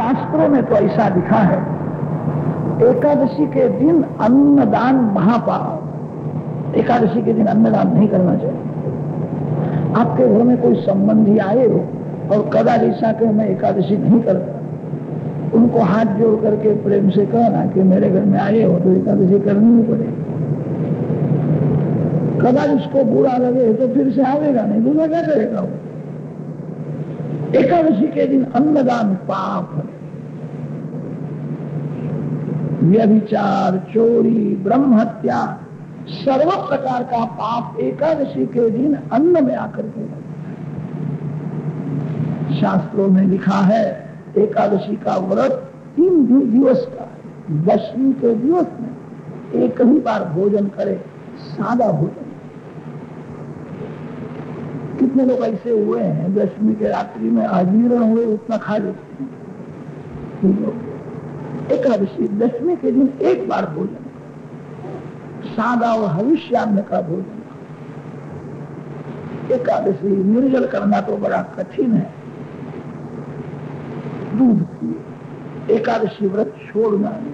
शास्त्रों में तो ऐसा लिखा है, एकादशी के दिन अन्नदान महापाप। एकादशी के दिन अन्नदान नहीं करना चाहिए। आपके घर में कोई संबंधी आए हो और कदाच ऐसा कि मैं एकादशी नहीं करता, उनको हाथ जोड़ करके प्रेम से कहना कि मेरे घर में आए हो तो एकादशी करनी ही पड़ेगी। कदाच उसको बुरा लगे तो फिर से आवेगा नहीं, दूसरा क्या करेगा वो। एकादशी के दिन अन्नदान पाप है। व्यभिचार, चोरी, ब्रह्म हत्या, सर्व प्रकार का पाप एकादशी के दिन अन्न में आकर के शास्त्रों में लिखा है। एकादशी का व्रत 3 दिवस का है। दशमी के दिवस में एक ही बार भोजन करे, सादा भोजन। कितने लोग ऐसे हुए हैं दशमी के रात्रि में अजीर्ण हुए, उतना खा लेते हैं। एकादशी दशमी के दिन एक बार भोजन, सादा और हविष्यान्न का भोजन। एकादशी निर्जल करना तो बड़ा कठिन है। दूध पिए, एकादशी व्रत छोड़ना नहीं।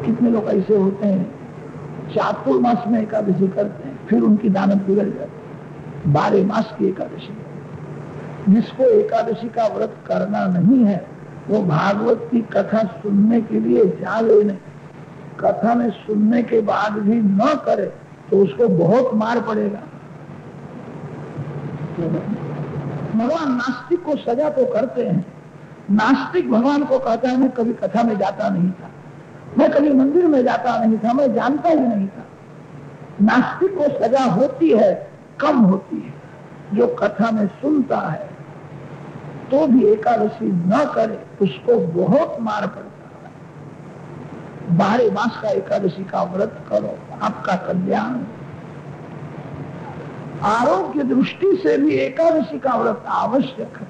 कितने लोग ऐसे होते हैं चातुर्मास में एकादशी करते हैं, फिर उनकी दानत बिगड़ जाती। 12 मास की एकादशी। जिसको एकादशी का व्रत करना नहीं है वो भागवत की कथा सुनने के लिए जा लेने, कथा में सुनने के बाद भी न करे तो उसको बहुत मार पड़ेगा। भगवान नास्तिक को सजा तो करते हैं। नास्तिक भगवान को कहता है मैं कभी कथा में जाता नहीं था, मैं कभी मंदिर में जाता नहीं था, मैं जानता ही नहीं था। नास्तिक को सजा होती है, कम होती है। जो कथा में सुनता है तो भी एकादशी न करे उसको बहुत मार पड़ता है। 12 मास का एकादशी का व्रत करो, आपका कल्याण। आरोग्य दृष्टि से भी एकादशी का व्रत आवश्यक है।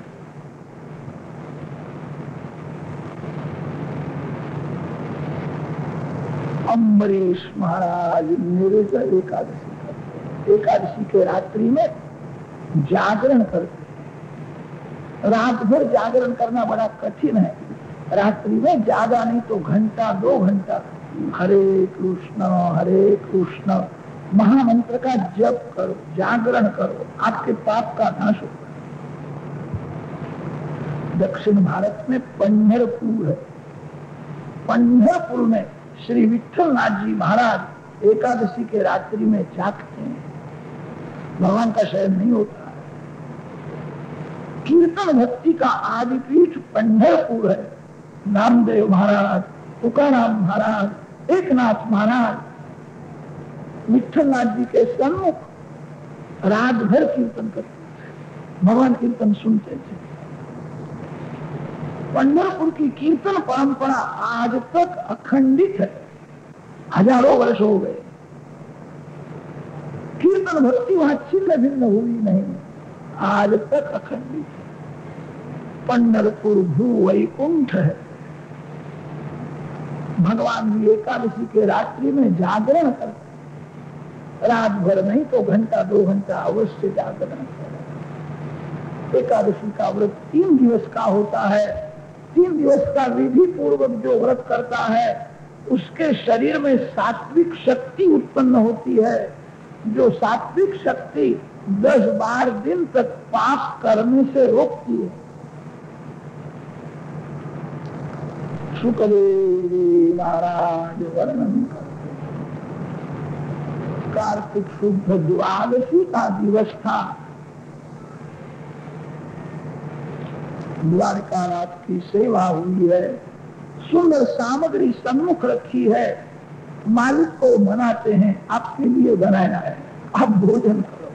अम्बरीश महाराज निर्जल एकादशी करते। एकादशी के रात्रि में जागरण करते। रात भर जागरण करना बड़ा कठिन है। रात्रि में ज्यादा नहीं तो घंटा 2 घंटा हरे कृष्ण महामंत्र का जप करो, जागरण करो, आपके पाप का नाश होगा। दक्षिण भारत में पंढरपुर है। पंढरपुर में श्री विठलनाथ जी महाराज एकादशी के रात्रि में जागते हैं। भगवान का शयन नहीं होता। कीर्तन भक्ति का आदिपीठ पंढरपुर है। नामदेव महाराज, तुकाराम महाराज, एकनाथ महाराज विठलनाथ जी के सन्मुख रात भर कीर्तन करते थे। भगवान कीर्तन सुनते थे। पंढरपुर की कीर्तन परंपरा आज तक अखंडित है। हजारों वर्ष हो गए। कीर्तन भक्ति वहां छिन्न भिन्न हुई नहीं, आज तक अखंडित है। पंढरपुर भू वैकुंठ है। भगवान जी एकादशी के रात्रि में जागरण करते, रात भर नहीं तो घंटा 2 घंटा अवश्य जागरण करते। एकादशी का व्रत 3 दिवस का होता है। 3 दिवस का विधि पूर्वक जो व्रत करता है उसके शरीर में सात्विक शक्ति उत्पन्न होती है। जो सात्विक शक्ति 10-12 दिन तक पाप करने से रोकती है। शुकदेव महाराज वर्णन करते, कार्तिक शुद्ध द्वादशी का दिवस था। द्वारकानाथ की सेवा हुई है। सुंदर सामग्री सन्मुख रखी है। मालिक को मनाते हैं आपके लिए बनाया है, आप भोजन करो।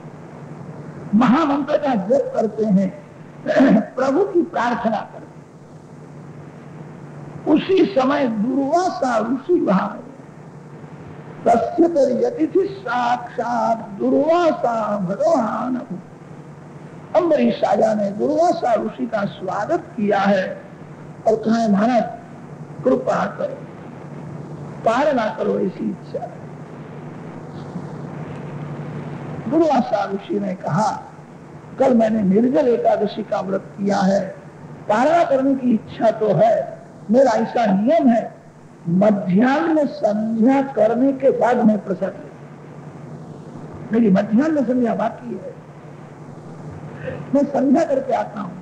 महामंत्र का जप करते हैं, प्रभु की प्रार्थना करते। उसी समय दुर्वासा ऋषि वहां तस्यति साक्षात दुर्वासा भगवान। अम्बरीश राजा ने दुर्वासा ऋषि का स्वागत किया है और कहा महाराज कृपा करो, पालना करो, ऐसी इच्छा है। दुर्वासा ऋषि ने कहा कल मैंने निर्जल एकादशी का व्रत किया है पारणा करने की इच्छा तो है, मेरा ऐसा नियम है, मध्याह्न में संध्या करने के बाद मैं प्रसाद लेता। मेरी मध्याह्न में संध्या बाकी है, मैं संध्या करके आता हूं।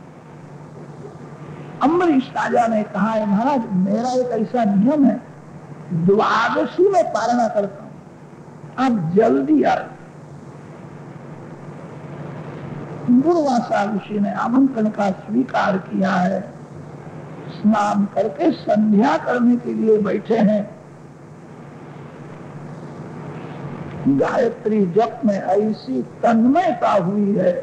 अम्बरीश राजा ने कहा है, महाराज मेरा एक ऐसा नियम है, द्वादशी में पारणा करता हूं, आप जल्दी आए। दुर्वासा ऋषि ने आमंत्रण का स्वीकार किया है, स्नान करके संध्या करने के लिए बैठे हैं। गायत्री जप में ऐसी तन्मयता हुई है,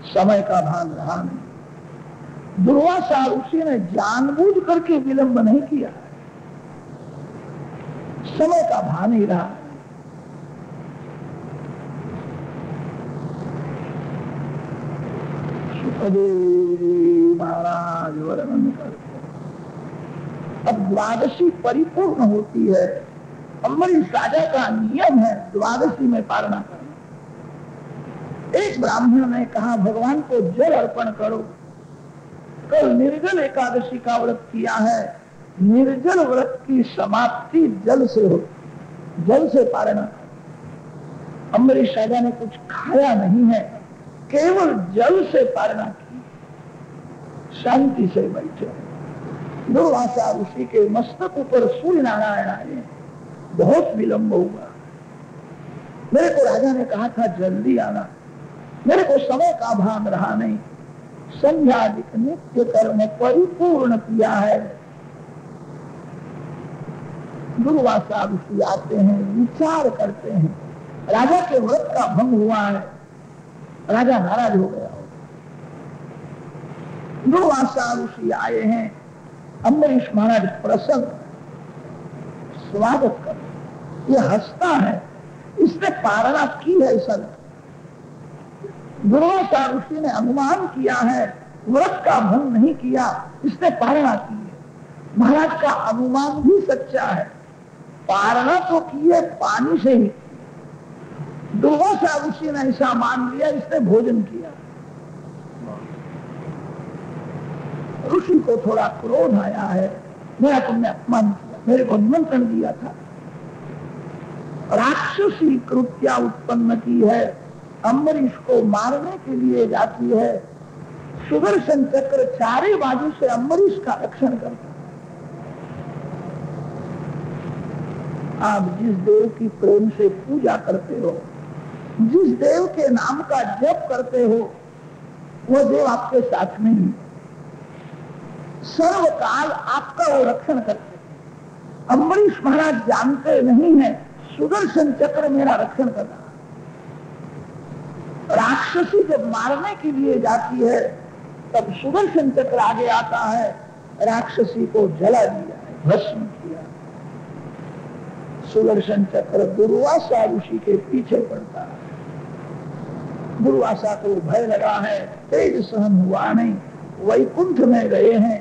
समय का भान रहा नहीं। दुर्वासा ऋषि ने जानबूझ करके विलंब नहीं किया, समय का भान ही रहा। सुखदेव महाराज वर्णन करते, अब द्वादशी परिपूर्ण होती है। अम्बरीश राजा का नियम है द्वादशी में पारणा करना। एक ब्राह्मण ने कहा, भगवान को जल अर्पण करो। कल निर्जल एकादशी का व्रत किया है, निर्जल व्रत की समाप्ति जल से हो, जल से पारणा। अम्बरीश राजा ने कुछ खाया नहीं है, केवल जल से पारणा की, शांति से बैठे। दुर्वासा ऋषि के मस्तक ऊपर सूर्य नारायण आए, बहुत विलंब हुआ। मेरे को राजा ने कहा था जल्दी आना, मेरे को समय का भान रहा नहीं। संध्यादिक नित्य कर्म परिपूर्ण किया है। दुर्वासा ऋषि आते हैं, विचार करते हैं, राजा के व्रत का भंग हुआ है, राजा नाराज हो गया। दुर्वासा ऋषि आए हैं, अम्बरीश महाराज प्रसन्न, स्वागत कर। ये हंसता है, इसने पारणा की है सर। दुर्वासा ऋषि ने अनुमान किया है, व्रत का भंग नहीं किया, इसने पारणा की है। महाराज का अनुमान भी सच्चा है, पारणा तो की है पानी से ही। दुर्वासा ऋषि ने ऐसा मान लिया, इसने भोजन किया। ऋषि को थोड़ा क्रोध आया है, मेरा तुमने अपमान किया, मेरे को निमंत्रण दिया था। राक्षसी कृत्या उत्पन्न की है, अम्बरीश को मारने के लिए जाती है। सुदर्शन चक्र चारे बाजू से अम्बरीश का रक्षण करता है। आप जिस देव की प्रेम से पूजा करते हो, जिस देव के नाम का जप करते हो, वो देव आपके साथ में ही सर्वकाल आपका वो रक्षण करते हैं। अम्बरीश महाराज जानते नहीं है सुदर्शन चक्र मेरा रक्षण कर रहा। राक्षसी जब मारने के लिए जाती है तब सुदर्शन चक्र आगे आता है, राक्षसी को जला दिया है, भस्म किया। सुदर्शन चक्र दुर्वासा ऋषि के पीछे पड़ता है। दुर्वासा को भय लगा है, तेज सहन हुआ नहीं, वैकुंठ में गए हैं।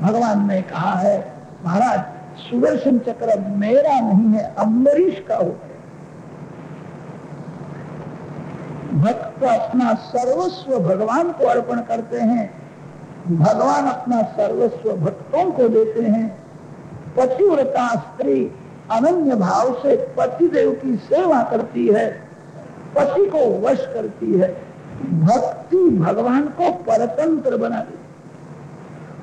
भगवान ने कहा है, महाराज सुदर्शन चक्र मेरा नहीं है, अम्बरीश का हो गया। भक्त अपना सर्वस्व भगवान को अर्पण करते हैं, भगवान अपना सर्वस्व भक्तों को देते हैं। पतिव्रता स्त्री अनन्य भाव से पतिदेव की सेवा करती है, पति को वश करती है। भक्ति भगवान को परतंत्र बना देती।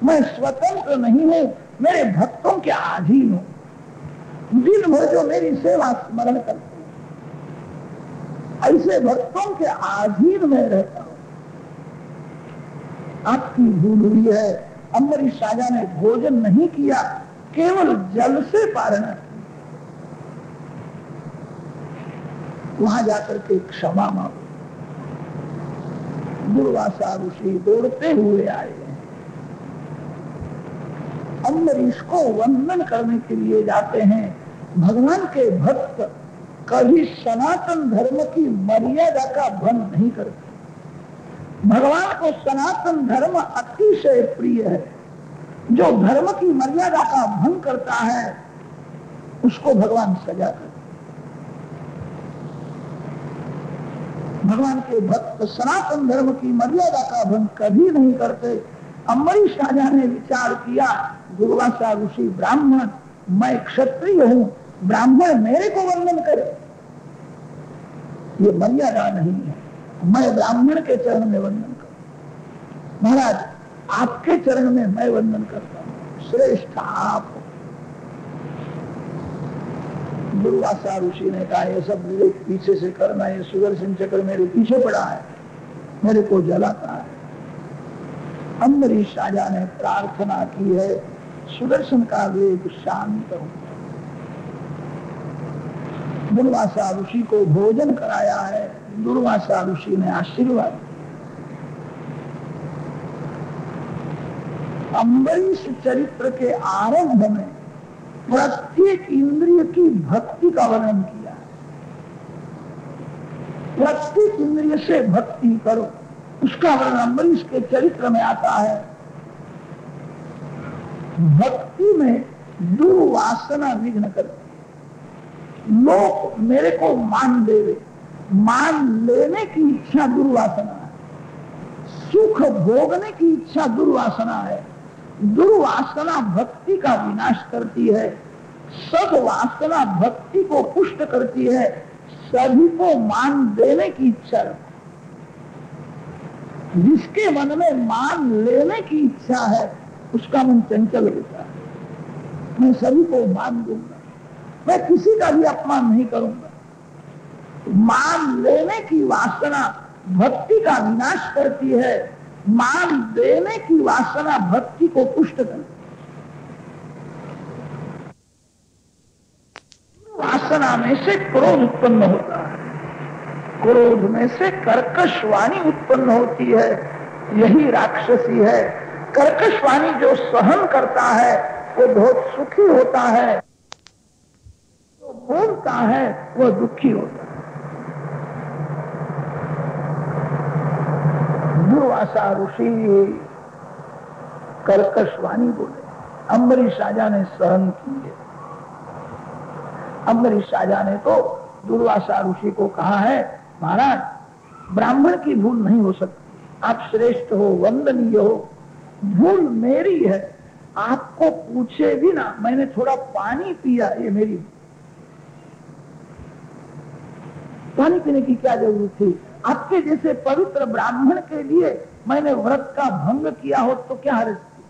मैं स्वतंत्र नहीं हूं, मेरे भक्तों के अधीन हूं। दिन भर जो मेरी सेवा स्मरण करते हैं, ऐसे भक्तों के अधीन में रहता हूं। आपकी भूल हुई है, अम्बरीश राजा ने भोजन नहीं किया, केवल जल से पारणा की। वहां जाकर के क्षमा मांगो। दुर्वासा ऋषि दौड़ते हुए आए, अम्बरीश को वंदन करने के लिए जाते हैं। भगवान के भक्त कभी सनातन धर्म की मर्यादा का भंग नहीं करते। भगवान को सनातन धर्म अतिशय प्रिय है। जो धर्म की मर्यादा का भंग करता है उसको भगवान सजा करते। भगवान के भक्त सनातन धर्म की मर्यादा का भंग कभी नहीं करते। अम्बरीश राजा ने विचार किया, दुर्वासा ऋषि ब्राह्मण, मैं क्षत्रिय हूं, ब्राह्मण मेरे को वंदन करे, ये मर्यादा नहीं है। मैं ब्राह्मण के चरण में वंदन करूं। महाराज आपके चरण में मैं वंदन करता हूं, श्रेष्ठ आप। दुर्वासा ऋषि ने कहा, ये सब मेरे पीछे से करना, ये सुदर्शन चक्र मेरे पीछे पड़ा है, मेरे को जलाता है। अम्बरीश राजा ने प्रार्थना की है, सुदर्शन का वेग शांत हो। दुर्वासा ऋषि को भोजन कराया है। दुर्वासा ऋषि ने आशीर्वाद। अम्बरीश चरित्र के आरंभ में प्रत्येक इंद्रिय की भक्ति का वर्णन किया है। प्रत्येक इंद्रिय से भक्ति करो, उसका वर्णन अम्बरीश के चरित्र में आता है। भक्ति में दुर्वासना विघ्न करती है। लोग मेरे को मान देवे, मान लेने की इच्छा दुर्वासना है। सुख भोगने की इच्छा दुर्वासना है। दुर्वासना भक्ति का विनाश करती है, सद्वासना भक्ति को पुष्ट करती है। सभी को मान देने की इच्छा रखो। जिसके मन में मान लेने की इच्छा है उसका मन चंचल होता है। मैं सभी को मान दूंगा, मैं किसी का भी अपमान नहीं करूंगा। मान लेने की वासना भक्ति का विनाश करती है, मान देने की वासना भक्ति को पुष्ट करती है। वासना में से क्रोध उत्पन्न होता है, क्रोध में से कर्कश वाणी उत्पन्न होती है, यही राक्षसी है। कर्कश वाणी जो सहन करता है वो बहुत सुखी होता है, जो बोलता है वो दुखी होता है। दुर्वासा ऋषि कर्कश वाणी बोले, अम्बरीश राजा ने सहन किए। अम्बरीश राजा ने तो दुर्वासा ऋषि को कहा है, महाराज ब्राह्मण की भूल नहीं हो सकती, आप श्रेष्ठ हो, वंदनीय हो, भूल मेरी है। आपको पूछे भी ना मैंने थोड़ा पानी पिया, ये मेरी। पानी पीने की क्या जरूरत थी? आपके जैसे पवित्र ब्राह्मण के लिए मैंने व्रत का भंग किया हो तो क्या हर्ज थी?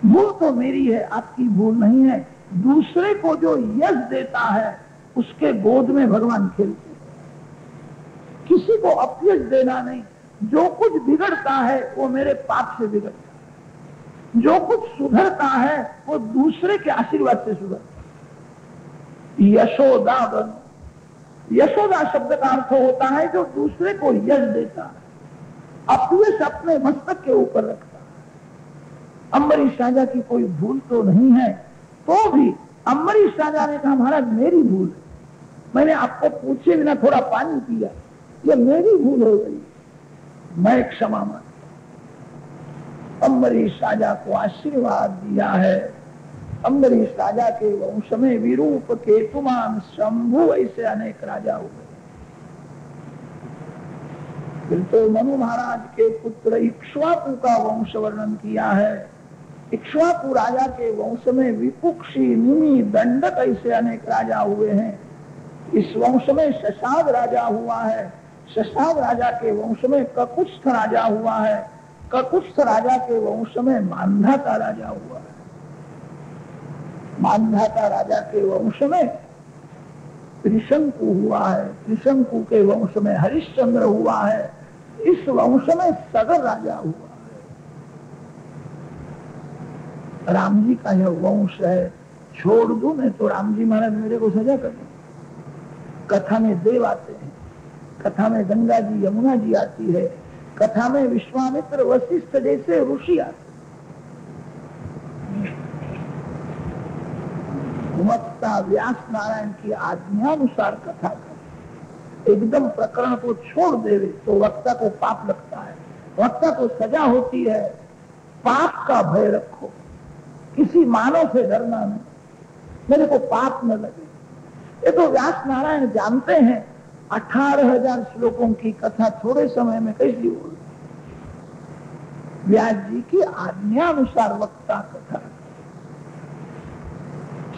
भूल तो मेरी है, आपकी भूल नहीं है। दूसरे को जो यश देता है उसके गोद में भगवान खेलते हैं। किसी को अपयश देना नहीं। जो कुछ बिगड़ता है वो मेरे पाप से बिगड़ता है, जो कुछ सुधरता है वो दूसरे के आशीर्वाद से सुधरता है। यशोदा बनो। यशोदा शब्द का अर्थ होता है जो दूसरे को यश देता है, अपयश अपने मस्तक के ऊपर रखता है। अम्बरीश राजा की कोई भूल तो नहीं है, तो भी अम्बरीश राजा ने कहा, महाराज मेरी भूल है, मैंने आपको पूछे बिना थोड़ा पानी पिया, ये मेरी भूल हो गई, मैं क्षमा मांगता। अम्बरीश राजा को आशीर्वाद दिया है। अम्बरीश राजा के वंश में विरूप, केतुमान, शंभु ऐसे अनेक राजा हुए। फिर तो मनु महाराज के पुत्र इक्ष्वाकु का वंश वर्णन किया है। इक्ष्वाकु राजा के वंश में विपुक्षी, निमि, दंडक ऐसे अनेक राजा हुए हैं। इस वंश में शशाद राजा हुआ है। शशाद राजा के वंश में ककुत्स्थ राजा हुआ है। ककुत्स्थ राजा के वंश में मांधाता राजा हुआ है। मांधाता राजा के वंश में त्रिशंकु हुआ है। त्रिशंकु के वंश में हरिश्चंद्र हुआ है। इस वंश में सगर राजा हुआ है। राम जी का यह वंश है। छोड़ दूं मैं तो राम जी महाराज मेरे को सजा कर दें। कथा में देव आते हैं, कथा में गंगा जी, यमुना जी आती है, कथा में विश्वामित्र, वशिष्ठ जैसे ऋषि आते। वक्ता व्यास नारायण की आज्ञानुसार कथा कर, एकदम प्रकरण को छोड़ देवे तो वक्ता को पाप लगता है, वक्ता को सजा होती है। पाप का भय रखो, किसी मानव से डरना नहीं, मेरे को पाप न लगे। ये तो व्यास नारायण जानते हैं 18,000 श्लोकों की कथा थोड़े समय में कैसी बोल? व्यास जी की आज्ञा अनुसार वक्ता कथा।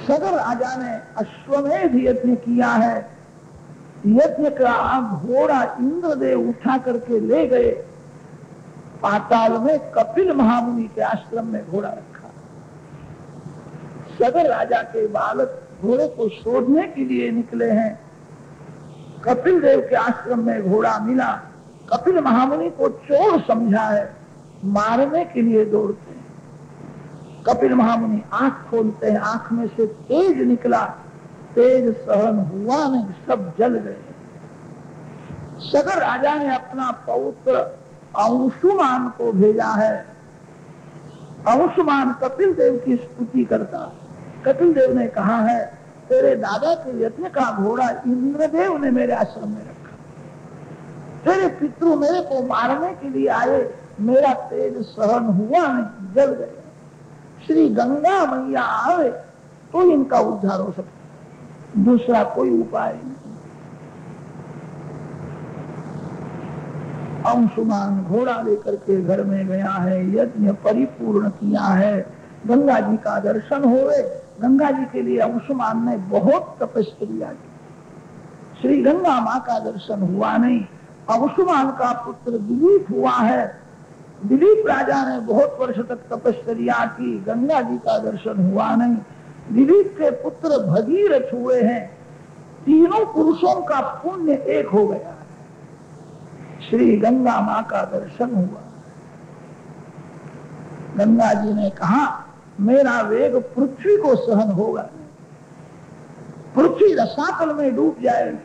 सगर राजा ने अश्वमेध यज्ञ किया है। यज्ञ का घोड़ा इंद्रदेव उठा करके ले गए। पाताल में कपिल महामुनि के आश्रम में घोड़ा रखा। सगर राजा के बालक घोड़े को शोधने के लिए निकले हैं। कपिल देव के आश्रम में घोड़ा मिला। कपिल महामुनि को चोर समझा है, मारने के लिए दौड़ते हैं। कपिल महामुनि आंख खोलते हैं, आंख में से तेज निकला। तेज सहन हुआ नहीं, सब जल गए। सगर राजा ने अपना पौत्र अंशुमान को भेजा है। अंशुमान कपिल देव की स्तुति करता है। कपिल देव ने कहा है, तेरे दादा के यज्ञ का घोड़ा इंद्रदेव ने मेरे आश्रम में रखा। तेरे पितृ मेरे को मारने के लिए आए, मेरा तेज सहन हुआ नहीं, जल गए। श्री गंगा मैया आवे तो इनका उद्धार हो सकता, दूसरा कोई उपाय नहीं। अंशुमान घोड़ा लेकर के घर में गया है, यज्ञ परिपूर्ण किया है। गंगा जी का दर्शन हुए। गंगा जी के लिए अंशुमान ने बहुत तपस्या की। श्री गंगा माँ का दर्शन हुआ नहीं। अंशुमान का पुत्र दिलीप हुआ है। दिलीप राजा ने बहुत वर्ष तक तपस्या की, गंगा जी का दर्शन हुआ नहीं। दिलीप के पुत्र भगीरथ हुए हैं। तीनों पुरुषों का पुण्य एक हो गया है। श्री गंगा माँ का दर्शन हुआ। गंगा जी ने कहा, मेरा वेग पृथ्वी को सहन होगा, पृथ्वी रसातल में डूब जाएगी।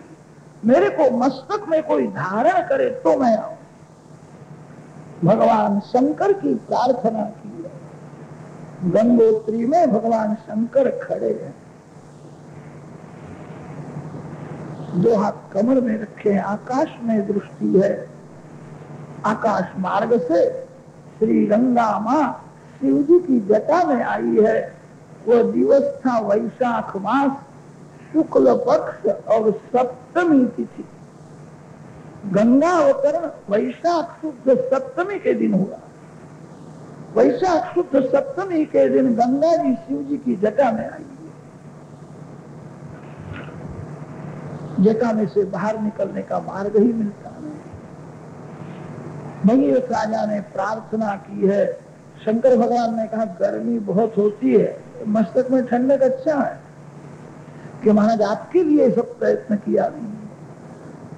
मेरे को मस्तक में कोई धारण करे तो मैं आऊं। भगवान शंकर की प्रार्थना की है। गंगोत्री में भगवान शंकर खड़े हैं, दो हाथ कमर में रखे हैं, आकाश में दृष्टि है। आकाश मार्ग से श्री गंगा माँ शिव जी की जटा में आई है। वो दिवस था वैशाख मास, शुक्ल पक्ष और सप्तमी तिथि। गंगा अवतरण वैशाख शुद्ध सप्तमी के दिन हुआ। वैशाख शुद्ध सप्तमी के दिन गंगा जी शिव जी की जटा में आई है। जटा में से बाहर निकलने का मार्ग ही मिलता नहीं। भगीरथ राजा ने प्रार्थना की है। शंकर भगवान ने कहा, गर्मी बहुत होती है, मस्तक में ठंडक अच्छा है कि महाराज आपके लिए सब प्रयत्न किया नहीं।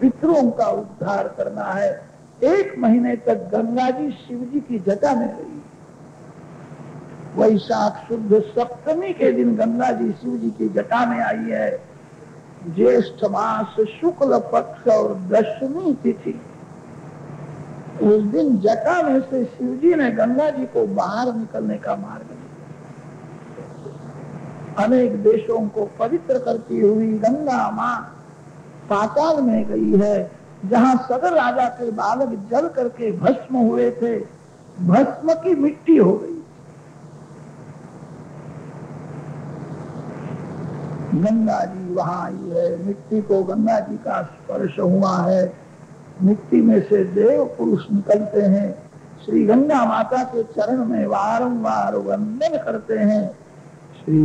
पितरों का उद्धार करना है। 1 महीने तक गंगा जी शिव जी की जटा में रही। वैशाख शुद्ध सप्तमी के दिन गंगा जी शिव जी की जटा में आई है। ज्येष्ठ मास शुक्ल पक्ष और दशमी तिथि, उस दिन जटा में से शिव जी ने गंगा जी को बाहर निकलने का मार्ग दिया। अनेक देशों को पवित्र करती हुई गंगा माँ पाताल में गई है। जहाँ सगर राजा के बालक जल करके भस्म हुए थे, भस्म की मिट्टी हो गई। गंगा जी वहां आई है। मिट्टी को गंगा जी का स्पर्श हुआ है। मिट्टी में से देव पुरुष निकलते हैं। श्री गंगा माता के चरण में वारंवार वंदन करते हैं। श्री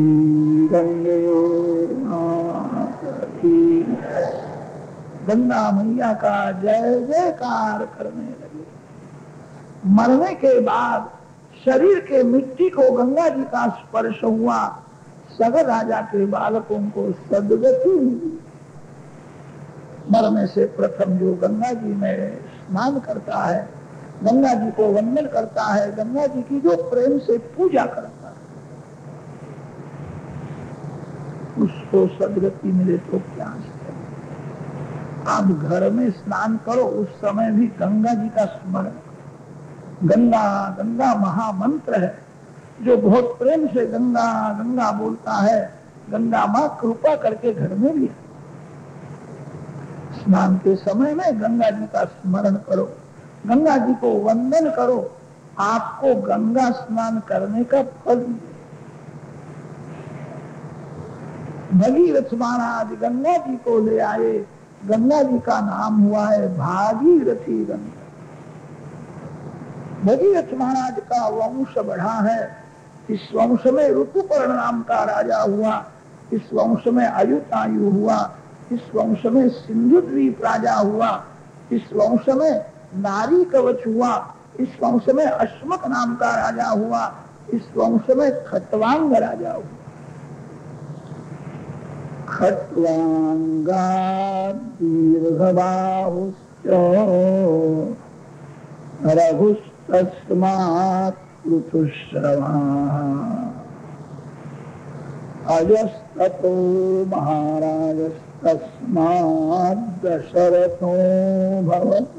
गंगा मैया का जय जयकार करने लगे। मरने के बाद शरीर के मिट्टी को गंगा जी का स्पर्श हुआ। सगर राजा के बालकों को सदगति मिली। मरने से प्रथम जो गंगा जी में स्नान करता है, गंगा जी को वंदन करता है, गंगा जी की जो प्रेम से पूजा करता है, उसको सदगति मिले तो क्या है। आप घर में स्नान करो, उस समय भी गंगा जी का स्मरण। गंगा गंगा महामंत्र है। जो बहुत प्रेम से गंगा गंगा बोलता है, गंगा माँ कृपा करके घर में लिया। स्नान के समय में गंगा जी का स्मरण करो, गंगा जी को वंदन करो, आपको गंगा स्नान करने का फल मिले। भगीरथ महाराज गंगा जी को ले आए। गंगा जी का नाम हुआ है भागीरथी गंगा। भगीरथ महाराज का वंश बढ़ा है। इस वंश में ऋतुपर्ण नाम का राजा हुआ, इस वंश में अयुतायु हुआ, इस वंश में सिंधुद्वीप राजा हुआ, इस वंश में नारी कवच हुआ, इस वंश में अश्मक नाम का राजा हुआ, इस वंश में खट्वांग राजा हुआ। खट्वांगा दीर्घबाहुश्च रघुस्तस्मात् पृथुश्रवाः अजस्ततो महाराजस्तस्मात् दशरथो भवत्।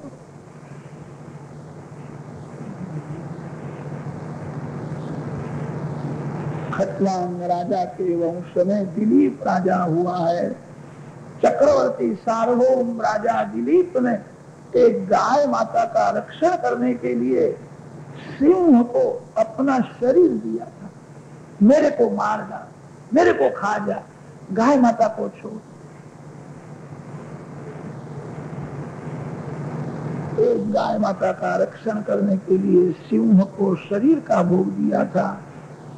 खट्वांग राजा के वंश में दिलीप राजा हुआ है। चक्रवर्ती सार्वभौम राजा दिलीप ने एक गाय माता का रक्षण करने के लिए सिंह को अपना शरीर दिया था। मेरे को मार डाल, मेरे को खा जा, गाय माता को छोड़। एक गाय माता का रक्षण करने के लिए सिंह को शरीर का भोग दिया था।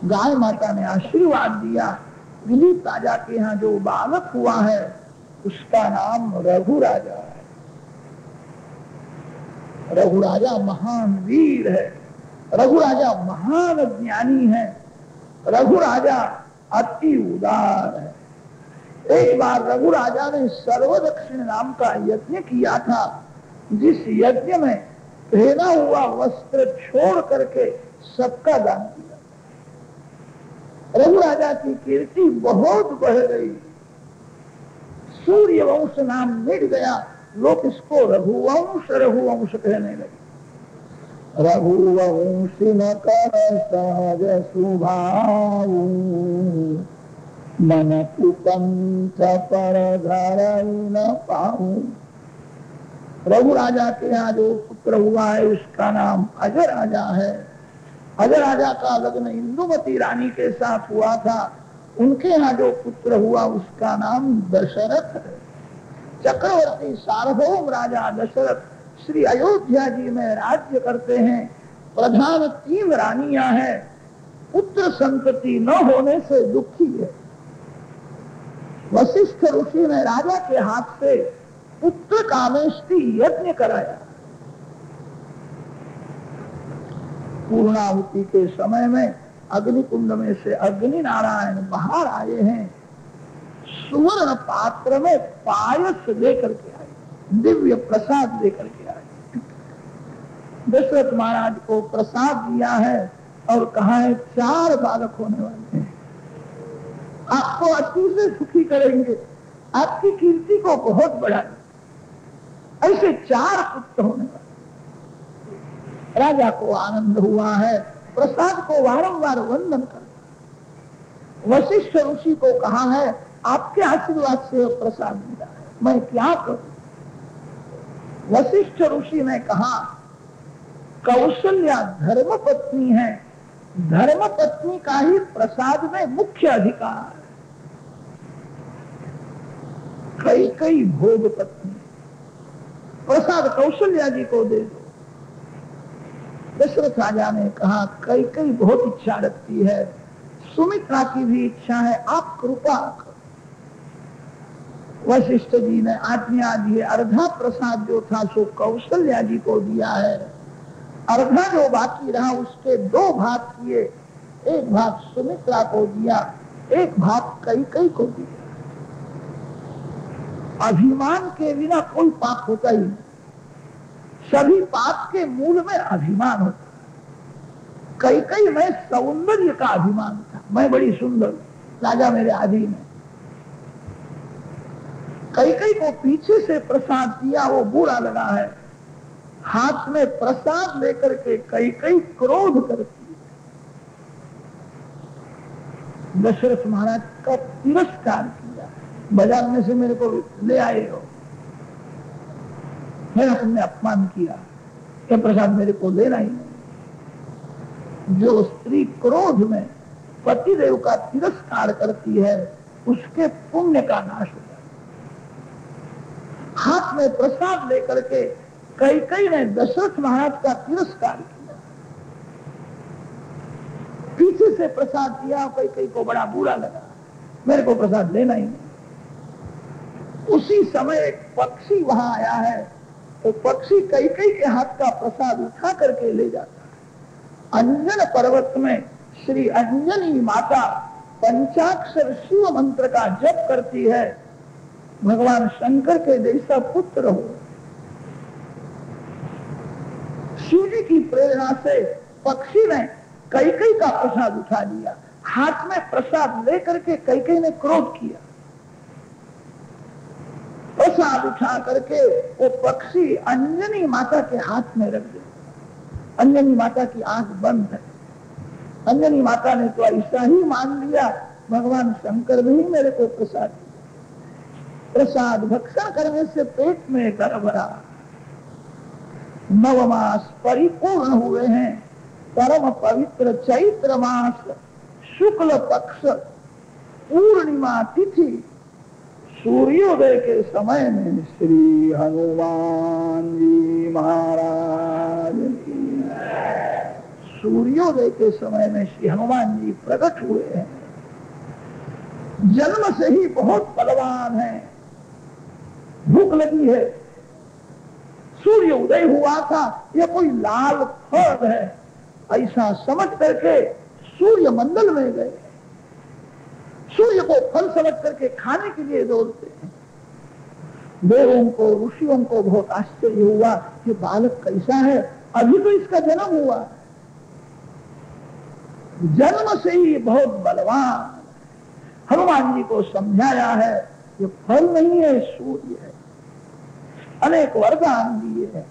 गाय माता ने आशीर्वाद दिया। दिलीप राजा के यहाँ जो बालक हुआ है उसका नाम रघु राजा है। रघु राजा महान वीर है, रघु राजा महान ज्ञानी है, रघु राजा अति उदार है। एक बार रघु राजा ने सर्वदक्षिण नाम का यज्ञ किया था, जिस यज्ञ में पहना हुआ वस्त्र छोड़ करके सबका दान किया। रघु राजा की कीर्ति बहुत बढ़ गई, सूर्य वंश नाम मिट गया, लोग इसको रघुवंश रघुवंश कहने लगे। रघुवंशी न कर सहज स्वभाव मन कुपंथ पर धर न पाऊं। रघु राजा के यहाँ जो पुत्र हुआ है उसका नाम अजय राजा है। अजय राजा का लग्न इंदुमती रानी के साथ हुआ था। उनके यहाँ जो पुत्र हुआ उसका नाम दशरथ है। चक्रवर्ती सार्वभौम राजा दशरथ श्री अयोध्या जी में राज्य करते हैं। प्रधान 3 रानियां हैं। पुत्र संतति न होने से दुखी है। वशिष्ठ ऋषि ने राजा के हाथ से पुत्र कामेष्टि यज्ञ कराया। पूर्णाहुति के समय में अग्निकुंड में से अग्नि नारायण बाहर आए हैं। सुवर्ण पात्र में पायस लेकर के आए, दिव्य प्रसाद लेकर के आए। दशरथ महाराज को प्रसाद दिया है और कहा है 4 बालक होने वाले हैं, आपको अति से सुखी करेंगे, आपकी कीर्ति को बहुत बढ़ाएंगे। ऐसे 4 पुत्र होने वाले। राजा को आनंद हुआ है, प्रसाद को वारंवार वंदन कर। वशिष्ठ ऋषि को कहा है आपके आशीर्वाद से प्रसाद मिला है, मैं क्या करूं। वशिष्ठ ऋषि ने कहा कौशल्या धर्म पत्नी है, धर्म पत्नी का ही प्रसाद में मुख्य अधिकार है। कई भोग पत्नी, प्रसाद कौशल्या जी को दे दो। दशरथ राजा ने कहा कई बहुत इच्छा रखती है, सुमित्रा की भी इच्छा है, आप कृपा करो। वशिष्ठ जी ने आज्ञा दी, अर्धा प्रसाद जो था सो कौशल्या जी को दिया है, अर्धा जो बाकी रहा उसके 2 भाग किए, एक भाग सुमित्रा को दिया, एक भाग कई को दिया। अभिमान के बिना कोई पाप होता ही नहीं। सभी पाप के मूल में अभिमान होता है। कई में सौंदर्य का अभिमान था, मैं बड़ी सुंदर, राजा मेरे अधीन है। कई को पीछे से प्रसाद दिया, वो बुरा लगा है। हाथ में प्रसाद लेकर के कई क्रोध करती है। दशरथ महाराज का तिरस्कार किया, बाजार में से मेरे को ले आए हो, मेरा तुमने अपमान किया, ये प्रसाद मेरे को लेना ही नहीं। जो स्त्री क्रोध में पतिदेव का तिरस्कार करती है उसके पुण्य का नाश हो जाता है। में प्रसाद लेकर के कैकेयी ने दशरथ महाराज का तिरस्कार किया, पीछे से प्रसाद दिया। कैकेयी को बड़ा बुरा लगा, मेरे को प्रसाद लेना ही नहीं। उसी समय एक पक्षी वहां आया है, तो पक्षी कैकेयी के हाथ का प्रसाद उठा करके ले जाता है। अंजन पर्वत में श्री अंजनी माता पंचाक्षर शिव मंत्र का जप करती है, भगवान शंकर के जैसा पुत्र हो। शिव जी की प्रेरणा से पक्षी ने कैकेयी का प्रसाद उठा लिया। हाथ में प्रसाद लेकर के कैकेयी ने क्रोध किया, प्रसाद उठा करके वो पक्षी अंजनी माता के हाथ में रख दिया। अंजनी माता की आंख बंद है। अंजनी माता ने तो ऐसा ही मान लिया, भगवान शंकर ने ही मेरे को प्रसाद दिया। प्रसाद भक्षण करने से पेट में गड़बड़ा। 9 मास परिपूर्ण हुए हैं। परम पवित्र चैत्र मास शुक्ल पक्ष पूर्णिमा तिथि सूर्योदय के समय में श्री हनुमान जी महाराज की, सूर्योदय के समय में श्री हनुमान जी प्रकट हुए हैं। जन्म से ही बहुत बलवान है। भूख लगी है, सूर्य उदय हुआ था, यह कोई लाल फल है ऐसा समझ करके सूर्य मंडल में गए। सूर्य को फल समझ करके खाने के लिए दौड़ते हैं। देवों को ऋषियों को बहुत आश्चर्य हुआ, ये बालक कैसा है, अभी तो इसका जन्म हुआ। जन्म से ही बहुत बलवान। हनुमान जी को समझाया है, ये फल नहीं है, सूर्य है। अनेक वरदान दिए हैं।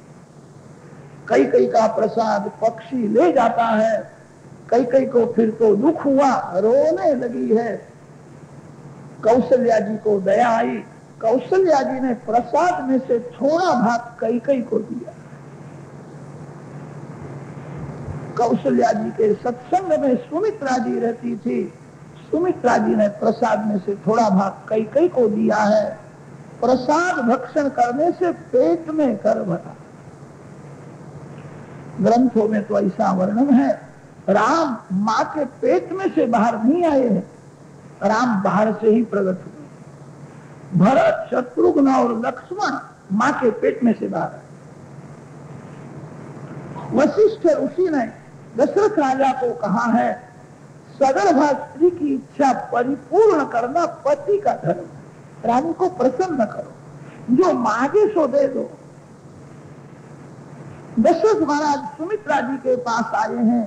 कैकेयी का प्रसाद पक्षी ले जाता है। कैकेयी को फिर तो दुख हुआ, रोने लगी है। कौशल्या जी को दया आई। कौशल्या जी ने प्रसाद में से थोड़ा भाग कैकेयी को दिया। कौशल्या जी के सत्संग में सुमित्रा जी रहती थी। सुमित्रा जी ने प्रसाद में से थोड़ा भाग कैकेयी को दिया है। प्रसाद भक्षण करने से पेट में कर भरा। ग्रंथों में तो ऐसा वर्णन है, राम माँ के पेट में से बाहर नहीं आए हैं, राम बाहर से ही प्रकट हुए। भरत, शत्रुघ्न और लक्ष्मण माँ के पेट में से बाहर आए। वशिष्ठ ऋषि ने दशरथ राजा को कहा है, सगर्भा स्त्री की इच्छा परिपूर्ण करना पति का धर्म है। रानी को प्रसन्न करो, जो मांगे सो दे दो। दशरथ महाराज सुमित्रा जी के पास आए हैं।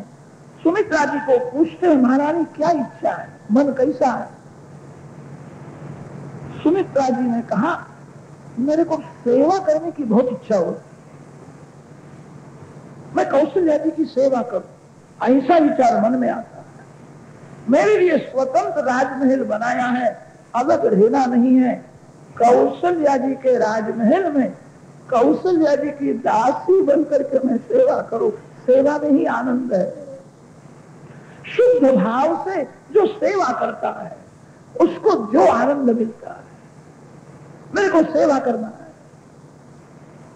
सुमित्रा जी को पूछते हैं, महारानी क्या इच्छा है, मन कैसा है? सुमित्रा जी ने कहा, मेरे को सेवा करने की बहुत इच्छा हो, मैं कौशल्या जी की सेवा करूं, ऐसा विचार मन में आता है। मेरे लिए स्वतंत्र राजमहल बनाया है, अलग रहना नहीं है। कौशल्या जी के राजमहल में कौशल्या जी की दासी बनकर के मैं सेवा करूं। सेवा में ही आनंद है। शुद्ध भाव से जो सेवा करता है उसको जो आनंद मिलता है, मेरे को सेवा करना है,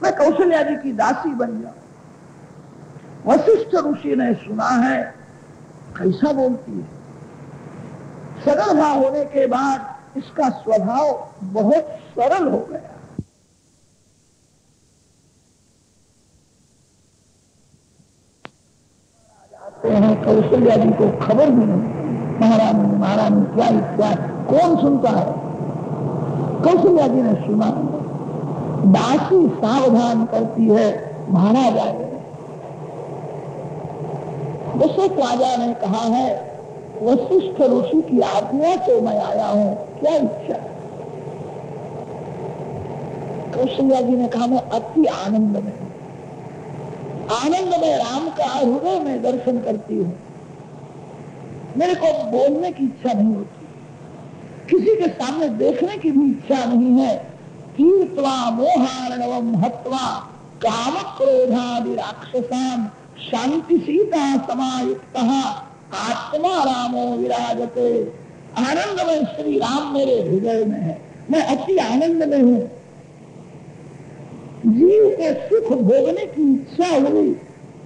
मैं कौशल्या जी की दासी बन जाऊं। वशिष्ठ ऋषि ने सुना है, कैसा बोलती है। सगर्भा होने के बाद इसका स्वभाव बहुत सरल हो गया। कौशल्या जी को खबर भी नहीं, महारानी महारानी क्या इच्छा, कौन सुनता है? कौशल्या जी ने सुना। दासी सावधान करती है, महाराज आए। दशरथ राजा ने कहा है, वशिष्ठ ऋषि की आज्ञा से मैं आया हूं, क्या इच्छा? कौशल्या जी ने कहा, मैं अति आनंद में, आनंद में राम का हृदय में दर्शन करती हूँ। मेरे को बोलने की इच्छा नहीं होती, किसी के सामने देखने की भी इच्छा नहीं है। कीर्त्वा मोहार्णवम हत्वा काम क्रोधादि राक्षसान् शांति सीता समायुक्तः आत्मा रामो विराजते। आनंद में श्री राम मेरे हृदय में है, मैं अति आनंद में हूँ। जीव के सुख भोगने की इच्छा हुई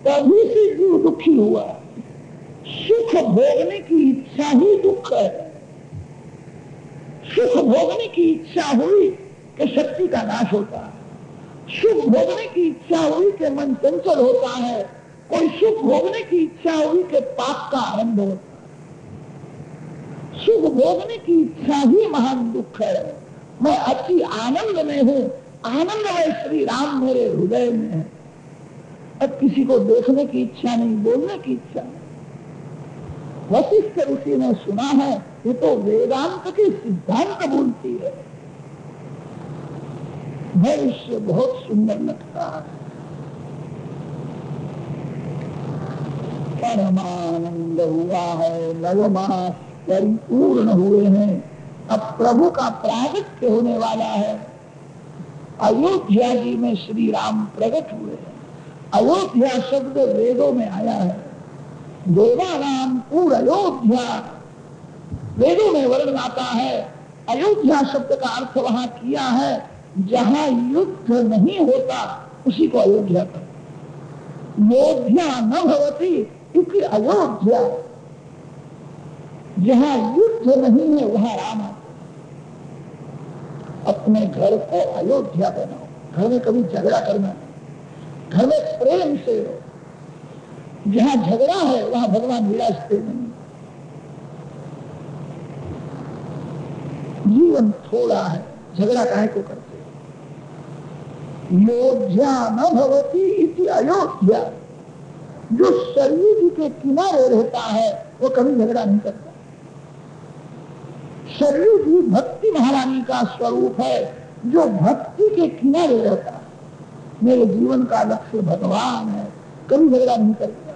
तभी से जीव दुखी हुआ। सुख भोगने की इच्छा ही दुख है। सुख भोगने की इच्छा हुई कि शक्ति का नाश होता है, सुख भोगने की इच्छा हुई कि मन चंचल होता है, कोई सुख भोगने की इच्छा हुई कि पाप का आरंभ होता है। सुख भोगने की इच्छा ही महान दुख है। मैं अति आनंद में हूं, आनंद में श्री राम मेरे हृदय में है। अब किसी को देखने की इच्छा नहीं, बोलने की इच्छा नहीं। वशिष्ठ ऋषि ने सुना है, ये तो वेदांत के सिद्धांत बोलती है। भविष्य बहुत सुंदर लगता है, परमानंद हुआ है, नवमास परिपूर्ण हुए हैं। अब प्रभु का प्रागट्य होने वाला है। अयोध्या जी में श्री राम प्रकट हुए हैं। अयोध्या शब्द वेदों में आया है, देवानाम पूर अयोध्या, वेदों में वर्णन आता है। अयोध्या शब्द का अर्थ वहां किया है जहां युद्ध नहीं होता उसी को अयोध्या कहते। योध्या न भवती इति अयोध्या, जहां युद्ध नहीं है वहां राम आते। अपने घर को अयोध्या बनाओ। घर में कभी झगड़ा करना नहीं, घर में प्रेम से रहो। जहां झगड़ा है वहां भगवान विराजते नहीं। जीवन थोड़ा है, झगड़ा काहे को करते। योध्या न भवती इति अयोध्या, जो सरयू जी के किनारे रहता है वो कभी झगड़ा नहीं करता। सरयू जी भक्ति महारानी का स्वरूप है, जो भक्ति के किनारे रहता है। मेरे जीवन का लक्ष्य भगवान है, कभी झगड़ा नहीं करता।